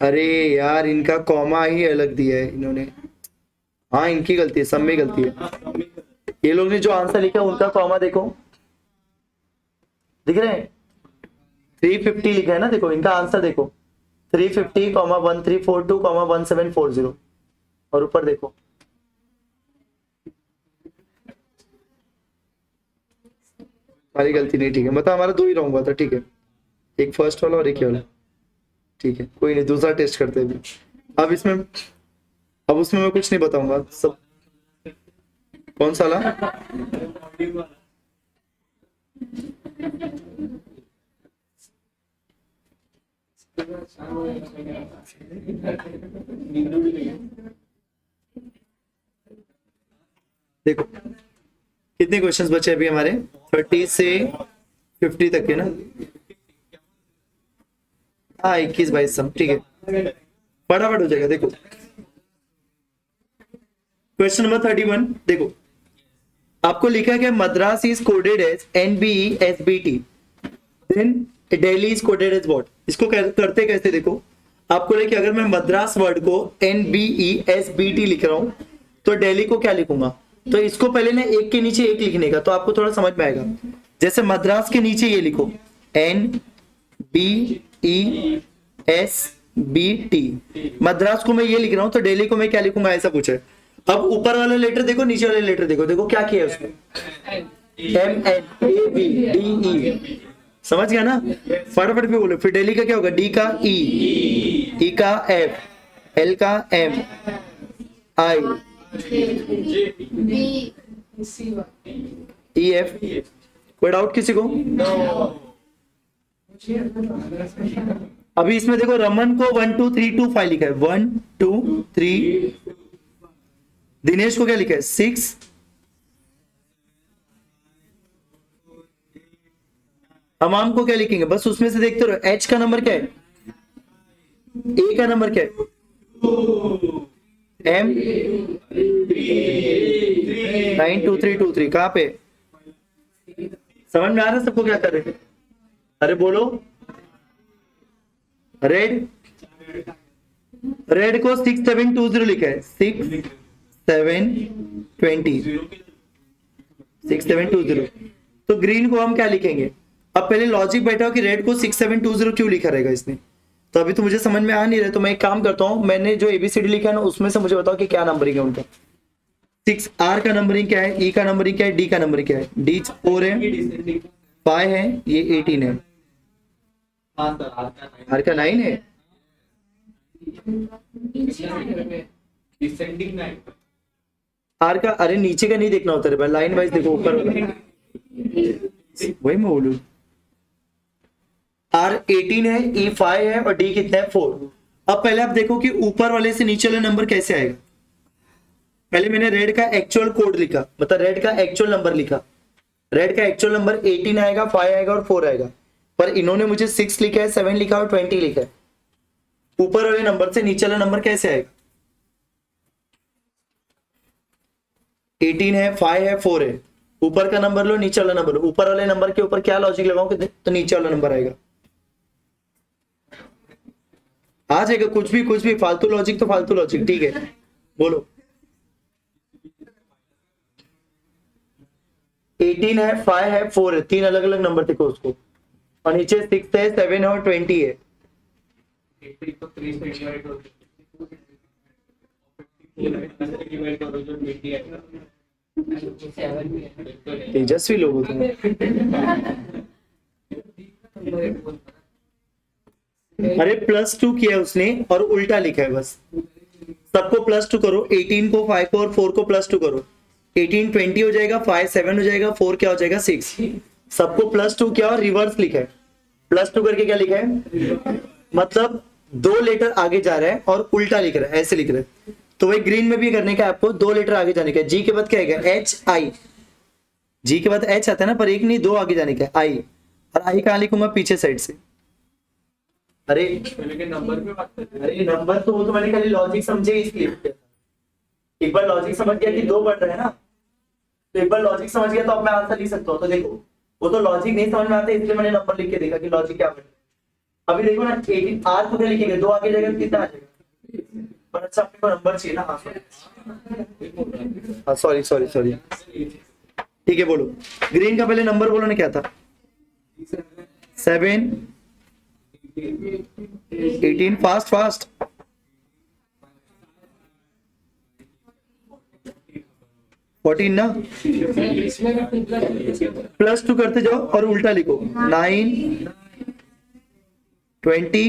अरे यार इनका कॉमा ही अलग दिया है इन्होंने। हाँ, इनकी गलती है, सब में गलती है। ये लोग ने जो आंसर लिखा है उनका कॉमा देखो, दिख रहे हैं? 350 लिखा है ना, देखो इनका आंसर देखो, 350, 1342, 1740, और ऊपर देखो। हमारी गलती नहीं, ठीक है, मतलब हमारा 2 ही रॉन्ग हुआ था, ठीक है, एक फर्स्ट वाला और एक ये वाला, ठीक है, कोई नहीं, दूसरा टेस्ट करते हैं अभी। अब उसमें मैं कुछ नहीं बताऊंगा सब। कौन सा वाला? देखो कितने क्वेश्चंस बचे अभी हमारे, 30 से 50 तक के ना। हाँ, 21 22 सब ठीक है, फटाफट हो जाएगा। देखो क्वेश्चन नंबर 31, देखो आपको लिखा गया Madras is coded as NBESBT, then Delhi is coded as what. इसको करते कैसे, देखो आपको लेके, अगर मैं मद्रास वर्ड को NBESBT लिख रहा हूं तो दिल्ली को क्या लिखूंगा? तो इसको पहले ना एक के नीचे एक लिखने का, तो आपको थोड़ा समझ में आएगा। जैसे मद्रास के नीचे ये लिखो NBESBT, मद्रास को मैं ये लिख रहा हूं तो दिल्ली को मैं क्या लिखूंगा, ऐसा कुछ है। अब ऊपर वाला लेटर देखो, नीचे वाले लेटर देखो, देखो क्या किया है उसमें, MNABDE, समझ गया ना? फटाफट भी बोलो। फिर दिल्ली का क्या होगा? D का E, E का F, L का M, I, EF। कोई डाउट किसी को? अभी इसमें देखो रमन को 1 2 3 2 5 लिखा है, 1 2 3। दिनेश को क्या लिखा है? 6। हमाम को क्या लिखेंगे? बस उसमें से देखते रहो। H का नंबर क्या है? A का नंबर क्या है? M 92323 कहां पे? समझ में आ रहा है सबको क्या कर रहे हैं? अरे बोलो। रेड को 6720 लिखा है, 6720। तो ग्रीन को हम क्या लिखेंगे? अब पहले लॉजिक बैठा हो कि रेड को 6720 क्यों लिखा रहेगा इसने, तो अभी तो मुझे समझ में आ नहीं रहा, तो मैं एक काम करता हूं, मैंने जो ABCD लिखा है ना उसमें से मुझे बताओ कि क्या नंबरिंग है उनका। 6 R का नंबरिंग क्या है, E का नंबरिंग क्या है, D का नंबरिंग क्या है? D 4 है, 5 है, ये 18 है, R का 9 है, R का, अरे नीचे का नहीं देखना होता रे भाई, लाइन वाइज देखो, ऊपर वही मैं बोलूं। R 18 है, E 5 है और D कितना है? 4। अब पहले आप देखो कि ऊपर वाले से नीचे वाले नंबर कैसे आएगा। पहले मैंने रेड का एक्चुअल कोड लिखा, मतलब रेड का एक्चुअल नंबर लिखा। रेड का एक्चुअल नंबर 18 आएगा, 5 आएगा और 4 आएगा, पर इन्होंने मुझे 6 लिखा है, 7 लिखा और 20 लिखा है। ऊपर वाले नंबर से नीचे वाला नंबर कैसे आएगा? 18 है, 5 है, 4 है, ऊपर का नंबर लो, नीचे वाला नंबर लो। ऊपर वाले नंबर के ऊपर क्या लॉजिक लगाओ तो नीचे वाला नंबर आएगा। आ जाएगा कुछ भी फालतू लॉजिक तो फालतू लॉजिक, ठीक है, बोलो। 18 है, 5 है, 4 है, 3 अलग अलग नंबर देखो उसको, और नीचे 6 है, 7 है और 20 है। तेजस्वी लोग हो तुम। अरे +2 किया उसने और उल्टा लिखा है, बस सबको +2 करो, 18 को 5 को और 4 को +2 करो, 18 20 हो जाएगा, 5 7 हो जाएगा, 4 क्या हो जाएगा? 6। सबको +2 किया और रिवर्स लिखा है। +2 करके क्या लिखा है? मतलब 2 लेटर आगे जा रहा है और उल्टा लिख रहा है, ऐसे लिख रहा है। तो वही ग्रीन में भी करने का, आपको 2 लेटर आगे जाने का। G के बाद क्या आएगा? HI, G के बाद H आता है ना, पर एक नहीं 2 आगे जाने का, I। और आई कहाँ लिखूंगा? पीछे साइड से। अरे नंबर पे बात करते हैं। अरे नंबर तो वो तो मैंने खाली लॉजिक समझे इसलिए किया था। एक बार लॉजिक समझ गया कि दो बढ़ रहे हैं ना, तो एक बार लॉजिक समझ गया तो अब मैं आंसर लिख सकता हूँ। तो देखो वो तो लॉजिक नहीं समझ में आता इसलिए मैंने नंबर लिख के देखा कि लॉजिक क्या बढ़ रहा है। अभी देखो ना 18 आर को क्या लिखेंगे? 2 आगे जाएगा कितना आ जाएगा? पर अच्छा अपने को नंबर चाहिए ना। हाँ सॉरी सॉरी सॉरी, ठीक है बोलो। ग्रीन का पहले नंबर बोलो ना, क्या था? 7 18 फास्ट फास्ट 14 ना, +2 करते जाओ और उल्टा लिखो। 9 20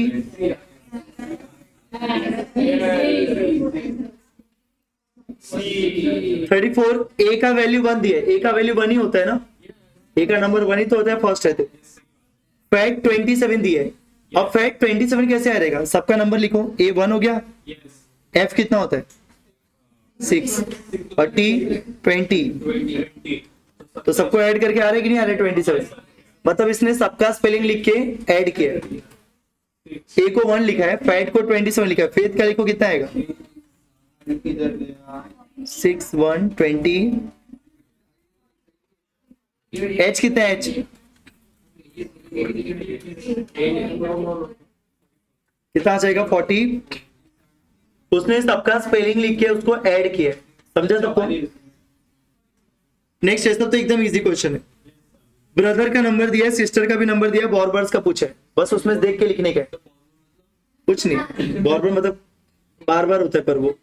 34। ए का वैल्यू 1 दिया है, ए का वैल्यू 1 ही होता है ना, ए का नंबर 1 ही तो होता है फर्स्ट रहते। फैक्ट 27 दिया है। अब फैक्ट 27 कैसे आएगा? सबका नंबर लिखो। ए 1 हो गया, एफ कितना होता है? 6 और टी 20। तो सबको ऐड करके आ रहे कि नहीं आ रहे? 27। मतलब इसने सबका स्पेलिंग लिख के ऐड किया। ए को 1 लिखा है, फैट को 27 लिखा है, फेथ का लिखो कितना आएगा? 6 1 20। एच कितना है? एच कितना आ जाएगा? 40। उसने सबका स्पेलिंग लिख के उसको ऐड किया। समझा सबको? नेक्स्ट ऐसा तो एकदम इजी क्वेश्चन है। ब्रदर का नंबर दिया है, सिस्टर का भी नंबर दिया है, बॉर्बर्स का पूछा है, बस उसमें देख के लिखने का है, कुछ नहीं। बॉर्बर मतलब बार बार होता है, पर वो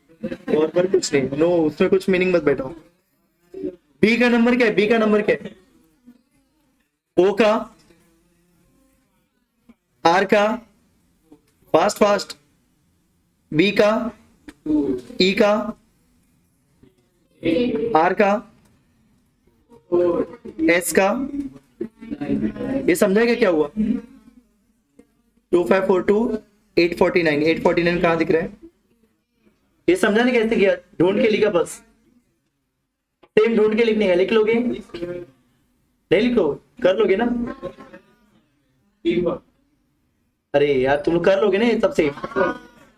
बॉर्बर कुछ नहीं, नो उसमें कुछ मीनिंग मत बैठाओ। बी का नंबर क्या है? बी का नंबर क्या है? ओ का, आर का, फास्ट फास्ट, बी का, ई का, आर का, एस का। ये समझाएगा क्या हुआ? 2542 849। 849 कहां दिख रहा है? ये समझाने कैसे किया? ढूंढ के लिखा, बस सेम ढूंढ के लिखने का। लिख लोगे? नहीं लिखो? कर लोगे ना? अरे यार तुम कर लोगे ना? ये सब सेम,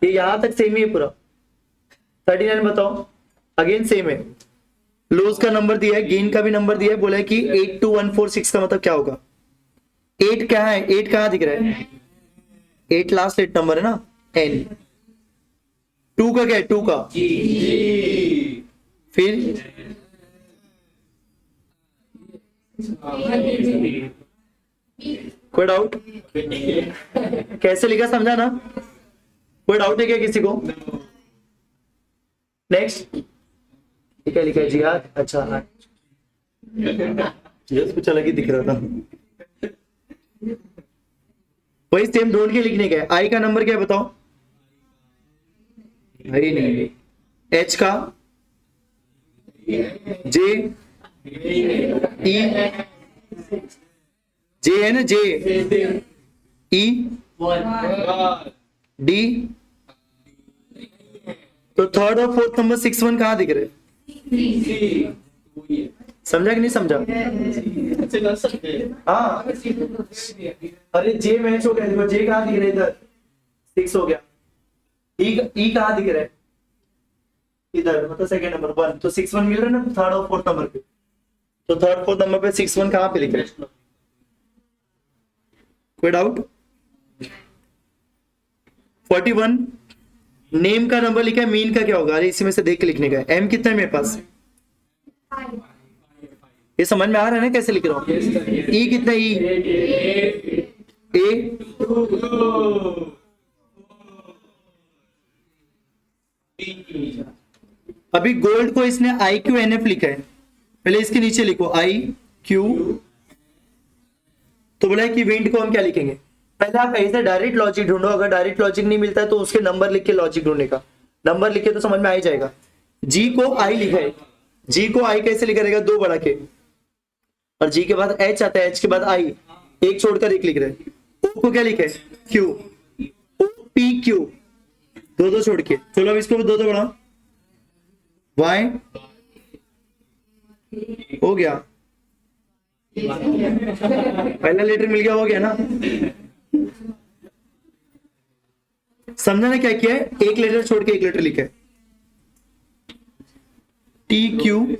ये यहां तक सेम ही है पूरा। 39 बताओ, अगेन सेम है। लोज का नंबर दिया है, गेन का भी नंबर दिया है, बोला है कि 82146 का मतलब क्या होगा? 8 क्या है? 8 कहां दिख रहा है? 8 लास्ट 8 नंबर है ना, एन। 2 का क्या है? 2 का फिर कोई डाउट? कैसे लिखा समझा ना? कोई डाउट है क्या किसी को? नेक्स्ट क्या लिखा है? जिहाद। अच्छा हाँ, कुछ अलग ही दिख रहा था। वही सेम ढूंढ के लिखने का है। आई का नंबर क्या है बताओ? आई नहीं। एच का, जे, ई, जे है ना, जे, ई, डी। तो थर्ड और फोर्थ नंबर 6 1 कहां दिख रहे? समझा कि नहीं समझा? हाँ अरे जे मैच हो गया, देखो जे कहां दिख रहा है? इधर 6 हो गया। ई कहां दिख रहा है? इधर, मतलब सेकंड नंबर 1। तो 6 1 मिल रहा है ना थर्ड और फोर्थ नंबर पे। तो थर्ड फोर्थ नंबर पे 6 1 कहां पे लिख रहे हैं? कोई डाउट? 41 नेम का नंबर लिखा है, मीन का क्या होगा? अरे इसी में से देख के लिखने का है। एम कितना है मेरे पास? ये समझ में आ रहा है ना कैसे लिख रहा हूं? ई कितना? ई ए अभी गोल्ड को इसने आई क्यू एन एफ लिखा है, पहले इसके नीचे लिखो आई क्यू। तो बोला है कि विंड को हम क्या लिखेंगे? पहले आप कहीं से डायरेक्ट लॉजिक ढूंढो, अगर डायरेक्ट लॉजिक नहीं मिलता है तो उसके नंबर लिख के लॉजिक ढूंढने का। नंबर लिखे तो समझ में आ ही जाएगा। जी को आई लिखा है, जी को आई कैसे लिखा रहेगा? 2 बढ़ा के, और जी के बाद एच आता है, एच के बाद आई, एक छोड़कर एक लिख रहे हैं। ओ को क्या लिखा है? क्यू, पी क्यू, 2 छोड़ के। चलो अब इसको भी 2 बढ़ाओ, वाई हो गया, पहला लेटर मिल गया, हो गया ना। समझा ना क्या किया है, एक लेटर छोड़ के एक लेटर लिखा है। टी क्यू,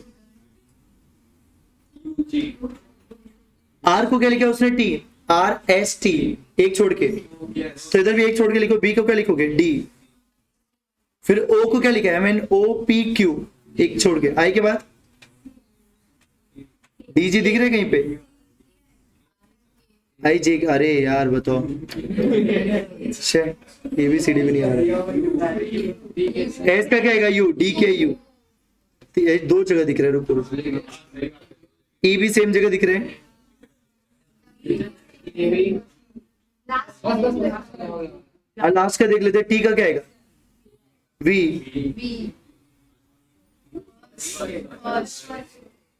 आर को क्या लिखा है उसने, टी, आर एस टी, एक छोड़ के, तो इधर भी एक छोड़ के लिखो। बी को क्या लिखोगे, डी। फिर ओ को क्या लिखा है, M N O P Q, एक छोड़ के। आई के बाद डी जी दिख रहे कहीं पे, आई जी, अरे यार बताओ, ए बी सी डी भी नहीं आ रहा। एस का क्या आएगा, यू, डी के यू, दो जगह दिख रहे हैं, रुको। ई भी सेम जगह दिख रहे हैं। लास्ट का देख लेते हैं, टी का क्या आएगा, वी।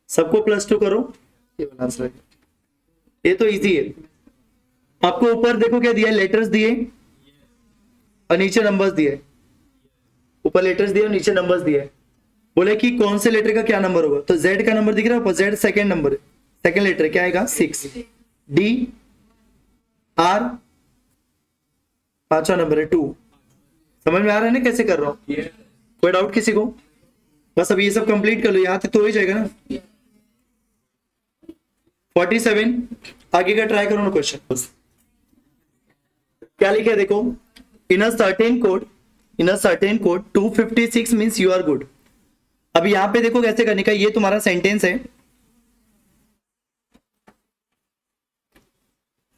सबको +2 करो, ये वाला आंसर है। ये तो इजी है। आपको ऊपर देखो क्या दिया है, लेटर्स दिए और नीचे नंबर्स दिए। ऊपर लेटर्स दिए और नीचे नंबर्स दिए। बोले कि कौन से लेटर का क्या नंबर होगा, तो जेड का नंबर दिख रहा है ऊपर, Z second number, second letter क्या आएगा, 6। डी, आर पांचवा नंबर है 2। समझ में आ रहा है ना कैसे कर रहा हूं, कोई डाउट किसी को? बस अब ये सब कंप्लीट कर लो, यहां तक तो हो ही जाएगा ना। 47 आगे का ट्राई करो ना क्वेश्चन। क्या लिखा है देखो, in a certain code 256 means you are good. अब यहां पे देखो कैसे करने का, ये तुम्हारा सेंटेंस है,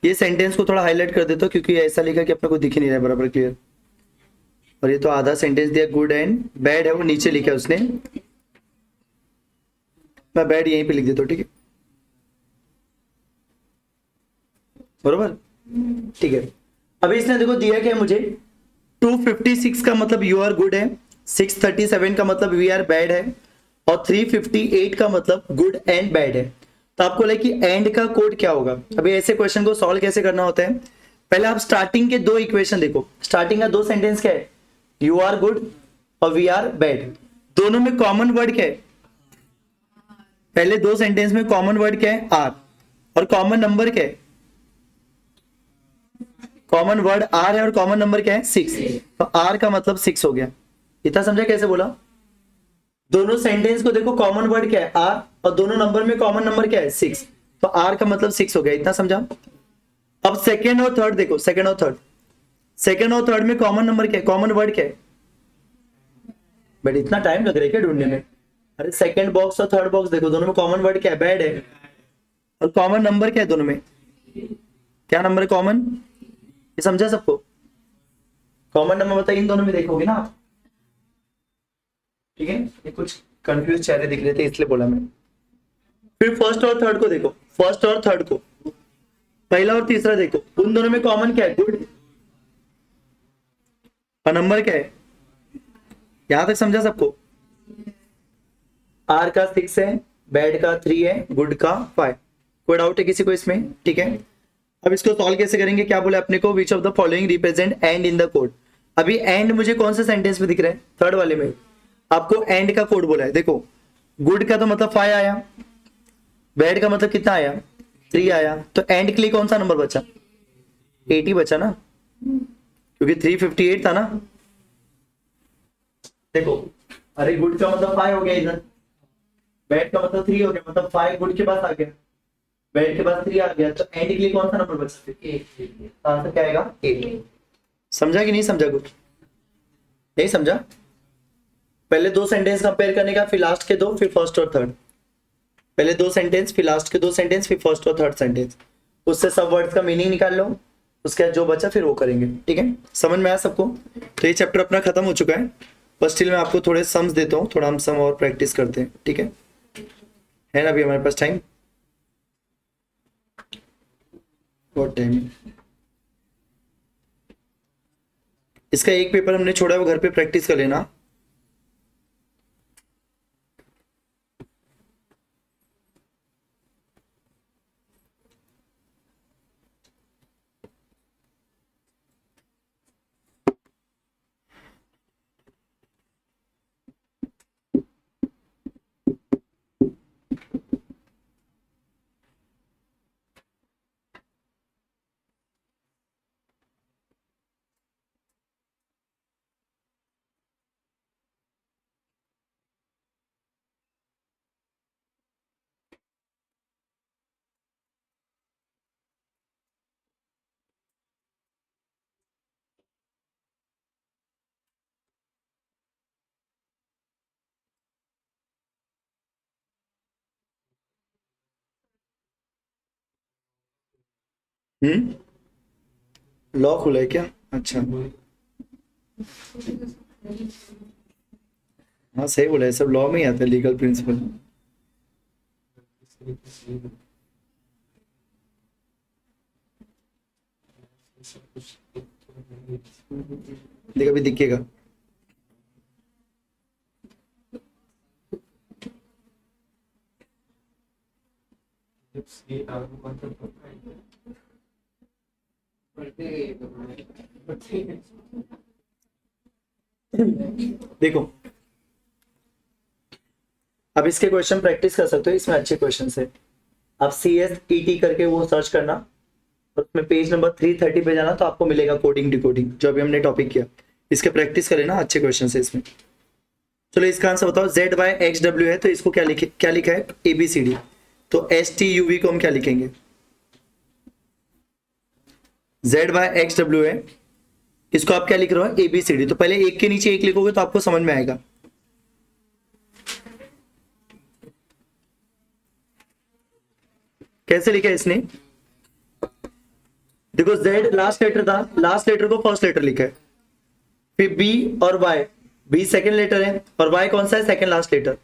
ये सेंटेंस को थोड़ा हाईलाइट कर देता हूं क्योंकि ऐसा लिखा कि अपने को दिख ही नहीं रहा बराबर क्लियर। और ये तो आधा सेंटेंस दिया, गुड एंड बैड है वो नीचे लिखा है उसने, मैं बैड यहीं पे लिख देता हूं, ठीक है बरोबर, ठीक है। अभी इसने देखो दिया क्या है मुझे, 256 का मतलब यू आर गुड है, 637 का मतलब वी आर बैड है, और 358 का मतलब गुड एंड बैड है। तो आपको लगे कि एंड का कोड क्या होगा। अभी ऐसे क्वेश्चन को सॉल्व कैसे करना होता है, पहले आप स्टार्टिंग के दो इक्वेशन देखो। स्टार्टिंग का दो सेंटेंस क्या है, यू आर गुड और वी आर बैड, दोनों में कॉमन वर्ड क्या है, पहले दो सेंटेंस में कॉमन वर्ड क्या है, आर, और कॉमन नंबर क्या है, कॉमन वर्ड आर है और कॉमन नंबर क्या है, 6। तो आर का मतलब 6 हो गया। इतना समझा कैसे बोला, दोनों सेंटेंस को देखो, कॉमन वर्ड क्या है, आर, और दोनों नंबर में कॉमन नंबर क्या है, 6। तो आर का मतलब 6 हो गया। इतना समझा। अब सेकेंड और थर्ड देखो, सेकेंड और थर्ड में कॉमन नंबर क्या है, कॉमन वर्ड क्या है, बट इतना टाइम लग रहा है क्या ढूंढने में। अरे सेकेंड बॉक्स और थर्ड बॉक्स देखो, दोनों में कॉमन वर्ड क्या है, बैड है, और कॉमन नंबर क्या है दोनों में, क्या नंबर है कॉमन, ये समझा सबको। कॉमन नंबर बताइए इन दोनों में देखोगे ना आप, ठीक है। ये कुछ कंफ्यूज चेहरे दिख रहे थे इसलिए बोला मैं। फिर फर्स्ट और थर्ड को देखो, फर्स्ट और थर्ड को, पहला और तीसरा देखो, उन दोनों में कॉमन क्या है, गुड, और नंबर क्या है, यहां तक समझा सबको। आर का 6 है, बैड का 3 है, गुड का 5। कोई डाउट है किसी को इसमें, ठीक है। अब इसको सॉल्व कैसे करेंगे, क्या बोले अपने को, which of the following represent and in the code. अभी एंड मुझे कौन से सेंटेंस में दिख रहा है, थर्ड वाले में आपको एंड का कोड बोला है। देखो गुड का तो मतलब 5 आया, बैड का मतलब कितना आया, 3 आया, तो एंड के लिए कौन सा नंबर बचा, 80 बचा ना, क्योंकि 358 था ना। देखो अरे गुड का मतलब 5 हो गया इधर, बैड का मतलब 3 हो गया, मतलब 5 गुड के पास आ गया, बैड के पास 3 आ गया, तो एंड के लिए कौन सा नंबर बचा, 8। आंसर क्या आएगा, 8। समझा कि नहीं समझा, कुछ नहीं समझा। पहले दो सेंटेंस कंपेयर करने का, फिर लास्ट के दो, फिर फर्स्ट और थर्ड। पहले दो सेंटेंस, फिर लास्ट के दो सेंटेंस, फिर फर्स्ट और थर्ड सेंटेंस, उससे सब वर्ड्स का मीनिंग निकाल लो, उसके बाद जो बचा फिर वो करेंगे, ठीक है। समझ में आया सबको। तो ये चैप्टर अपना खत्म हो चुका है, पर स्टिल मैं आपको थोड़े सम्स देता हूँ, थोड़ा हम सम और प्रैक्टिस करते हैं, ठीक है ना। अभी हमारे पास टाइम, बहुत टाइम है। इसका एक पेपर हमने छोड़ा है, वो घर पे प्रैक्टिस कर लेना। लॉ खुला है क्या? अच्छा, हाँ सही बोला है, सब लॉ में ही आता है, लीगल प्रिंसिपल। देखो अभी दिखेगा। देखो अब इसके क्वेश्चन प्रैक्टिस कर सकते हो, इसमें अच्छे क्वेश्चन है। आप CSET करके वो सर्च करना और उसमें पेज नंबर 330 पे जाना तो आपको मिलेगा कोडिंग डिकोडिंग, जो अभी हमने टॉपिक किया। इसके प्रैक्टिस करें ना, अच्छे क्वेश्चन है इसमें। चलो इसका आंसर बताओ। Z/X/W है तो इसको क्या लिखा है? ABCD। तो STUV को हम क्या लिखेंगे? Z/X/W है, इसको आप क्या लिख रहे हो? ABCD। तो पहले एक के नीचे एक लिखोगे तो आपको समझ में आएगा। कैसे लिखा है इसने? देखो Z लास्ट लेटर था, लास्ट लेटर को फर्स्ट लेटर लिखा है, फिर B और Y, B सेकंड लेटर है और Y कौन सा है? Second last letter.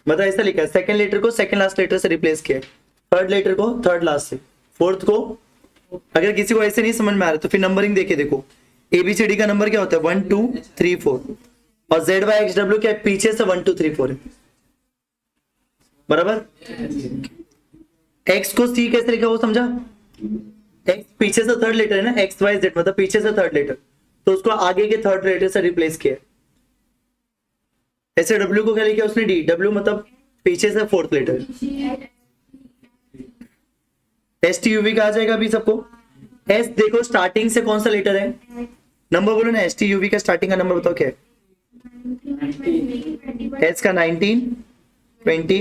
मतलब ऐसा लिखा है, सेकंड लेटर को सेकंड लास्ट लेटर से रिप्लेस किया है, थर्ड लेटर को थर्ड लास्ट से, फोर्थ को। अगर किसी को ऐसे नहीं समझ में आ रहा तो फिर नंबरिंग देखे देखो, ABCD का नंबर क्या होता है? 1 2 3 4 और Z/X/W क्या है? पीछे से 1 2 3 4 है, बराबर। X को C कैसे लिखा वो समझा? X पीछे से थर्ड लेटर है ना, XYZ मतलब पीछे से थर्ड लेटर, तो उसको आगे के थर्ड लेटर से रिप्लेस किया। ऐसे W को क्या लिखा उसने? D। W मतलब पीछे से फोर्थ लेटर। STUV का आ जाएगा अभी सबको। S देखो स्टार्टिंग से कौन सा लेटर है? नंबर बोलो ना, STUV का स्टार्टिंग का नंबर बताओ क्या है? S का 19 20।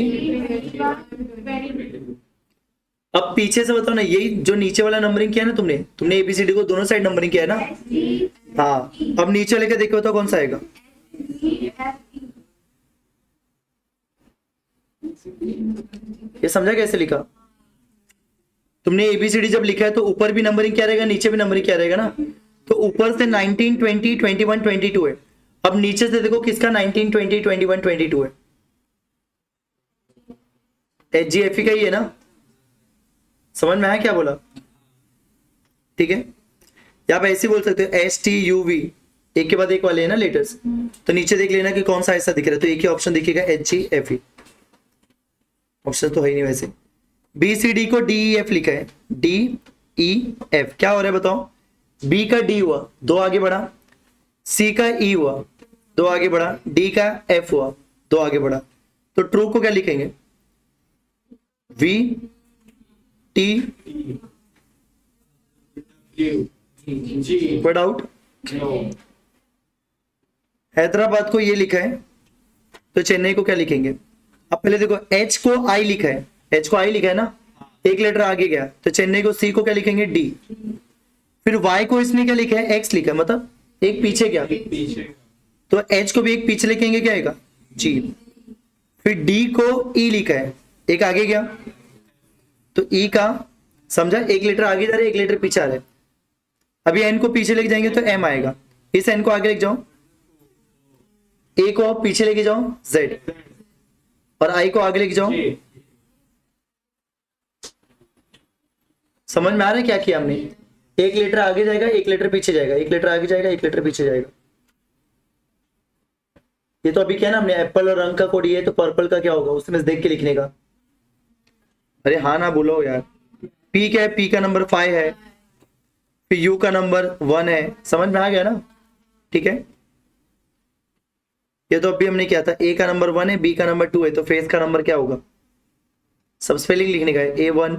अब पीछे से बताओ ना, यही जो नीचे वाला नंबरिंग किया ना तुमने ABCD को दोनों साइड नंबरिंग किया है ना। हाँ, अब नीचे लेकर देखो बताओ कौन सा आएगा? ये समझा कैसे लिखा? तुमने ABCD जब लिखा है तो ऊपर भी नंबरिंग क्या रहेगा, नीचे भी नंबरिंग क्या रहेगा ना। तो ऊपर से 19 20 21 22 है, अब नीचे से देखो किसका 19 20 21 22 है? HGFE का ही है ना। समझ में आया क्या बोला? ठीक है, या आप ऐसे बोल सकते हो STUV, एक के बाद एक वाले है ना लेटर्स, तो नीचे देख लेना कि कौन सा ऐसा दिख रहा है, तो एक ही ऑप्शन दिखेगा HGFE। ऑप्शन तो है ही नहीं वैसे। BCD को DEF लिखा है, DEF क्या हो रहा है बताओ? B का D हुआ, 2 आगे बढ़ा, C का E हुआ, 2 आगे बढ़ा, D का F हुआ, 2 आगे बढ़ा, तो ट्रू को क्या लिखेंगे? V T। कोई डाउट? हैदराबाद को ये लिखा है तो चेन्नई को क्या लिखेंगे? अब पहले देखो H को I लिखा है, H को I लिखा है ना, एक लेटर आगे गया, तो चेन्नई को C को क्या लिखेंगे? D। फिर Y को इसने क्या लिखा है? X लिखा है, मतलब एक पीछे गया, तो H को भी एक पीछे लिखेंगे, क्या आएगा? G। फिर D को E लिखा है, एक आगे गया, तो E का समझा, एक लेटर आगे जा रहा है एक लेटर पीछे आ रहा है। अभी N को पीछे लेके जाएंगे तो M आएगा, इस N को आगे लेके जाओ, A को आप पीछे लेके जाओ Z, और I को आगे लेके जाओ। समझ में आ रहा है क्या किया हमने? एक लेटर आगे जाएगा एक लेटर पीछे जाएगा, एक लेटर आगे जाएगा एक लेटर पीछे जाएगा। ये तो अभी क्या ना हमने एप्पल और रंग का कोड, ये तो पर्पल का क्या होगा उसमें देख के लिखने का। अरे हाँ ना बोलो यार। P क्या है? P का नंबर 5 है, फिर U का नंबर 1 है, समझ में आ गया ना? ठीक है, ये तो अभी हमने किया था। A का नंबर 1 है, B का नंबर 2 है, तो फेस का नंबर क्या होगा? सब स्पेलिंग लिखने का है। A1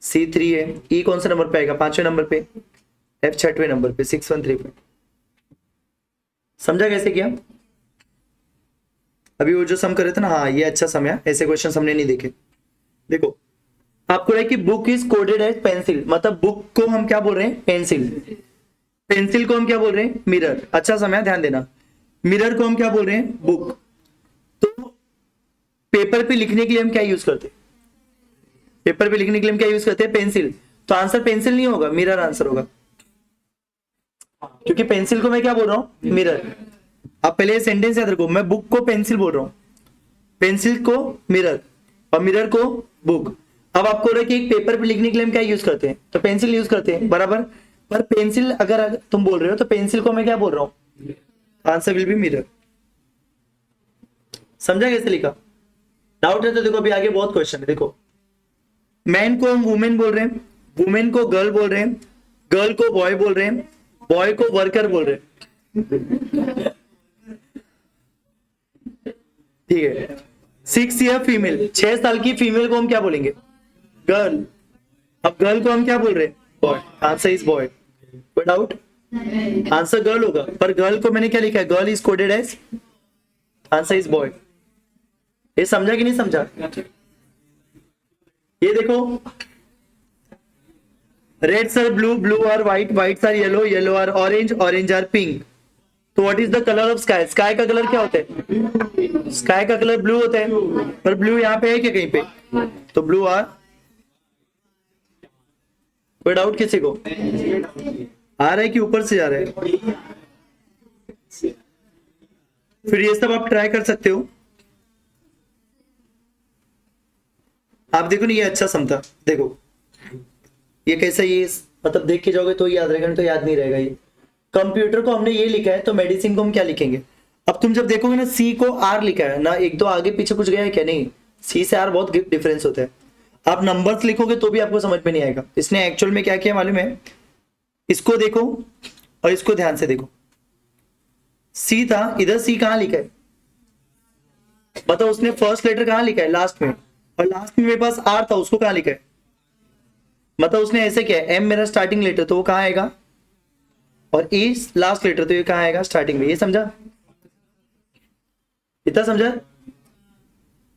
C3 है, E कौन सा नंबर पे आएगा? 5वें नंबर पे, F 6वें नंबर पे, 6135। समझा कैसे किया? अभी वो जो सम कर रहे थे ना, हाँ ये अच्छा सम है, ऐसे क्वेश्चन हमने नहीं देखे। देखो आपको है कि book is coded as pencil, मतलब बुक को हम क्या बोल रहे हैं? पेंसिल। पेंसिल को हम क्या बोल रहे हैं? मिरर। अच्छा समय ध्यान देना, मिरर को हम क्या बोल रहे हैं? बुक। तो पेपर पे लिखने के लिए हम क्या यूज करते हैं? पेपर पे लिखने के लिए हम क्या यूज करते हैं? पेंसिल। तो आंसर पेंसिल नहीं होगा, मिरर आंसर होगा, क्योंकि पेंसिल को मैं क्या बोल रहा हूं, मिरर। अब पहले ये सेंटेंस याद रखो, मैं बुक को पेंसिल बोल रहा हूं, पेंसिल को मिरर और मिरर को बुक। अब आपको रहा कि एक पेपर पे लिखने के लिए हम क्या यूज करते हैं, तो पेंसिल यूज करते हैं, बराबर। पर पेंसिल अगर तुम बोल रहे हो तो पेंसिल को मैं क्या बोल रहा हूं, आंसर विल बी मिरर। समझा कैसे लिखा? डाउट है तो देखो अभी आगे बहुत क्वेश्चन है। देखो मैन को हम वुमेन बोल रहे हैं, वुमेन को गर्ल बोल रहे हैं, गर्ल को बॉय बोल रहे हैं, बॉय को वर्कर बोल रहे हैं। ठीक है। 6 ईयर फीमेल, 6 साल की फीमेल को हम क्या बोलेंगे, गर्ल। अब गर्ल को हम क्या बोल रहे हैं, बॉय। Answer is boy. कोई डाउट? आंसर गर्ल होगा, पर गर्ल को मैंने क्या लिखा है, girl is coded as, answer is boy. ये समझा कि नहीं समझा? ये देखो, reds are blue, blue are white, whites are yellow, yellow are orange, orange are pink. तो what is the colour of sky? Sky का कलर क्या होता है? स्काई का कलर ब्लू होता है, पर ब्लू यहाँ पे है क्या कहीं पे? तो ब्लू आर। कोई डाउट किसी को? आ रहा है कि ऊपर से जा रहा है? फिर ये सब आप ट्राई कर सकते हो। आप देखो ना, ये अच्छा समझा। देखो ये कैसा, ये मतलब देख के जाओगे तो याद रहेगा, नहीं तो याद नहीं रहेगा। ये कंप्यूटर को हमने ये लिखा है, तो मेडिसिन को हम क्या लिखेंगे? अब तुम जब देखोगे ना, सी को आर लिखा है ना, एक दो आगे पीछे कुछ गया है क्या? नहीं, सी से आर बहुत डिफरेंस होता है। आप नंबर्स लिखोगे तो भी आपको समझ में नहीं आएगा। इसने एक्चुअल में क्या किया मालूम है? इसको देखो और इसको ध्यान से देखो। सी था, इधर सी कहां लिखा है बताओ? उसने फर्स्ट लेटर कहां लिखा है? लास्ट में। और लास्ट में मेरे पास आर था, उसको कहां लिखा है? मतलब उसने ऐसे किया है, एम मेरा स्टार्टिंग लेटर, तो वो कहां आएगा? और ई लास्ट लेटर, तो ये कहां आएगा? स्टार्टिंग में। ये समझा? इतना समझा?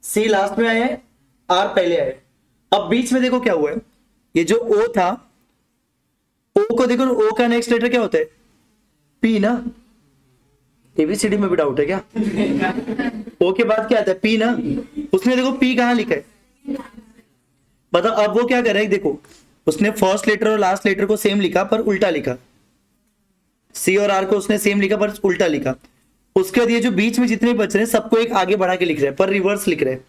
सी लास्ट में आया है, आर पहले आए। अब बीच में देखो क्या हुआ है, ये जो ओ था, ओ को देखो, ओ का नेक्स्ट लेटर क्या होता है? पी ना। एबीसीडी में भी डाउट है क्या? ओ के बाद क्या आता है? पी ना। उसने देखो पी कहां लिखा है, मतलब अब वो क्या कर रहा है, देखो उसने फर्स्ट लेटर और लास्ट लेटर को सेम लिखा पर उल्टा लिखा। सी और आर को उसने सेम लिखा पर उल्टा लिखा। उसके बाद ये जो बीच में जितने बच रहे हैं सबको एक आगे बढ़ा के लिख रहे हैं, पर रिवर्स लिख रहे हैं।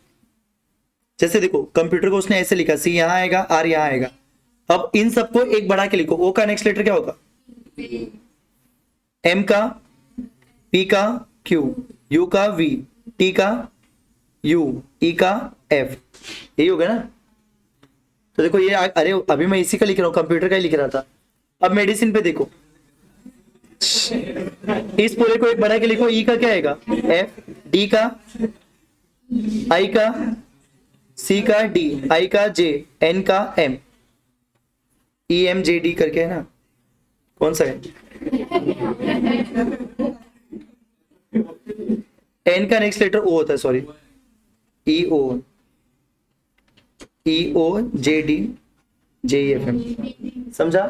जैसे देखो कंप्यूटर को उसने ऐसे लिखा, सी यहां आएगा, आर यहां आएगा। अब इन सबको एक बढ़ा के लिखो। ओ का नेक्स्ट लेटर क्या होगा? एम का, पी का क्यू, यू का वी, टी का यू, ई का एफ। यही होगा ना? तो देखो ये अरे अभी मैं इसी का लिख रहा हूं, कंप्यूटर का ही लिख रहा था। अब मेडिसिन पे देखो, इस पूरे को एक बढ़ा के लिखो। ई का क्या आएगा? एफ, डी का, आई का, सी का डी, आई का जे, एन का M, E M J D करके है ना? कौन सा है? एन का नेक्स्ट लेटर ओ होता है, sorry, E O, E O J D J E F M. समझा?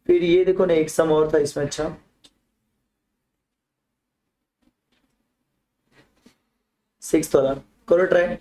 फिर ये देखो ना, एक सम और था इसमें। अच्छा, सिक्स वाला करो ट्राई।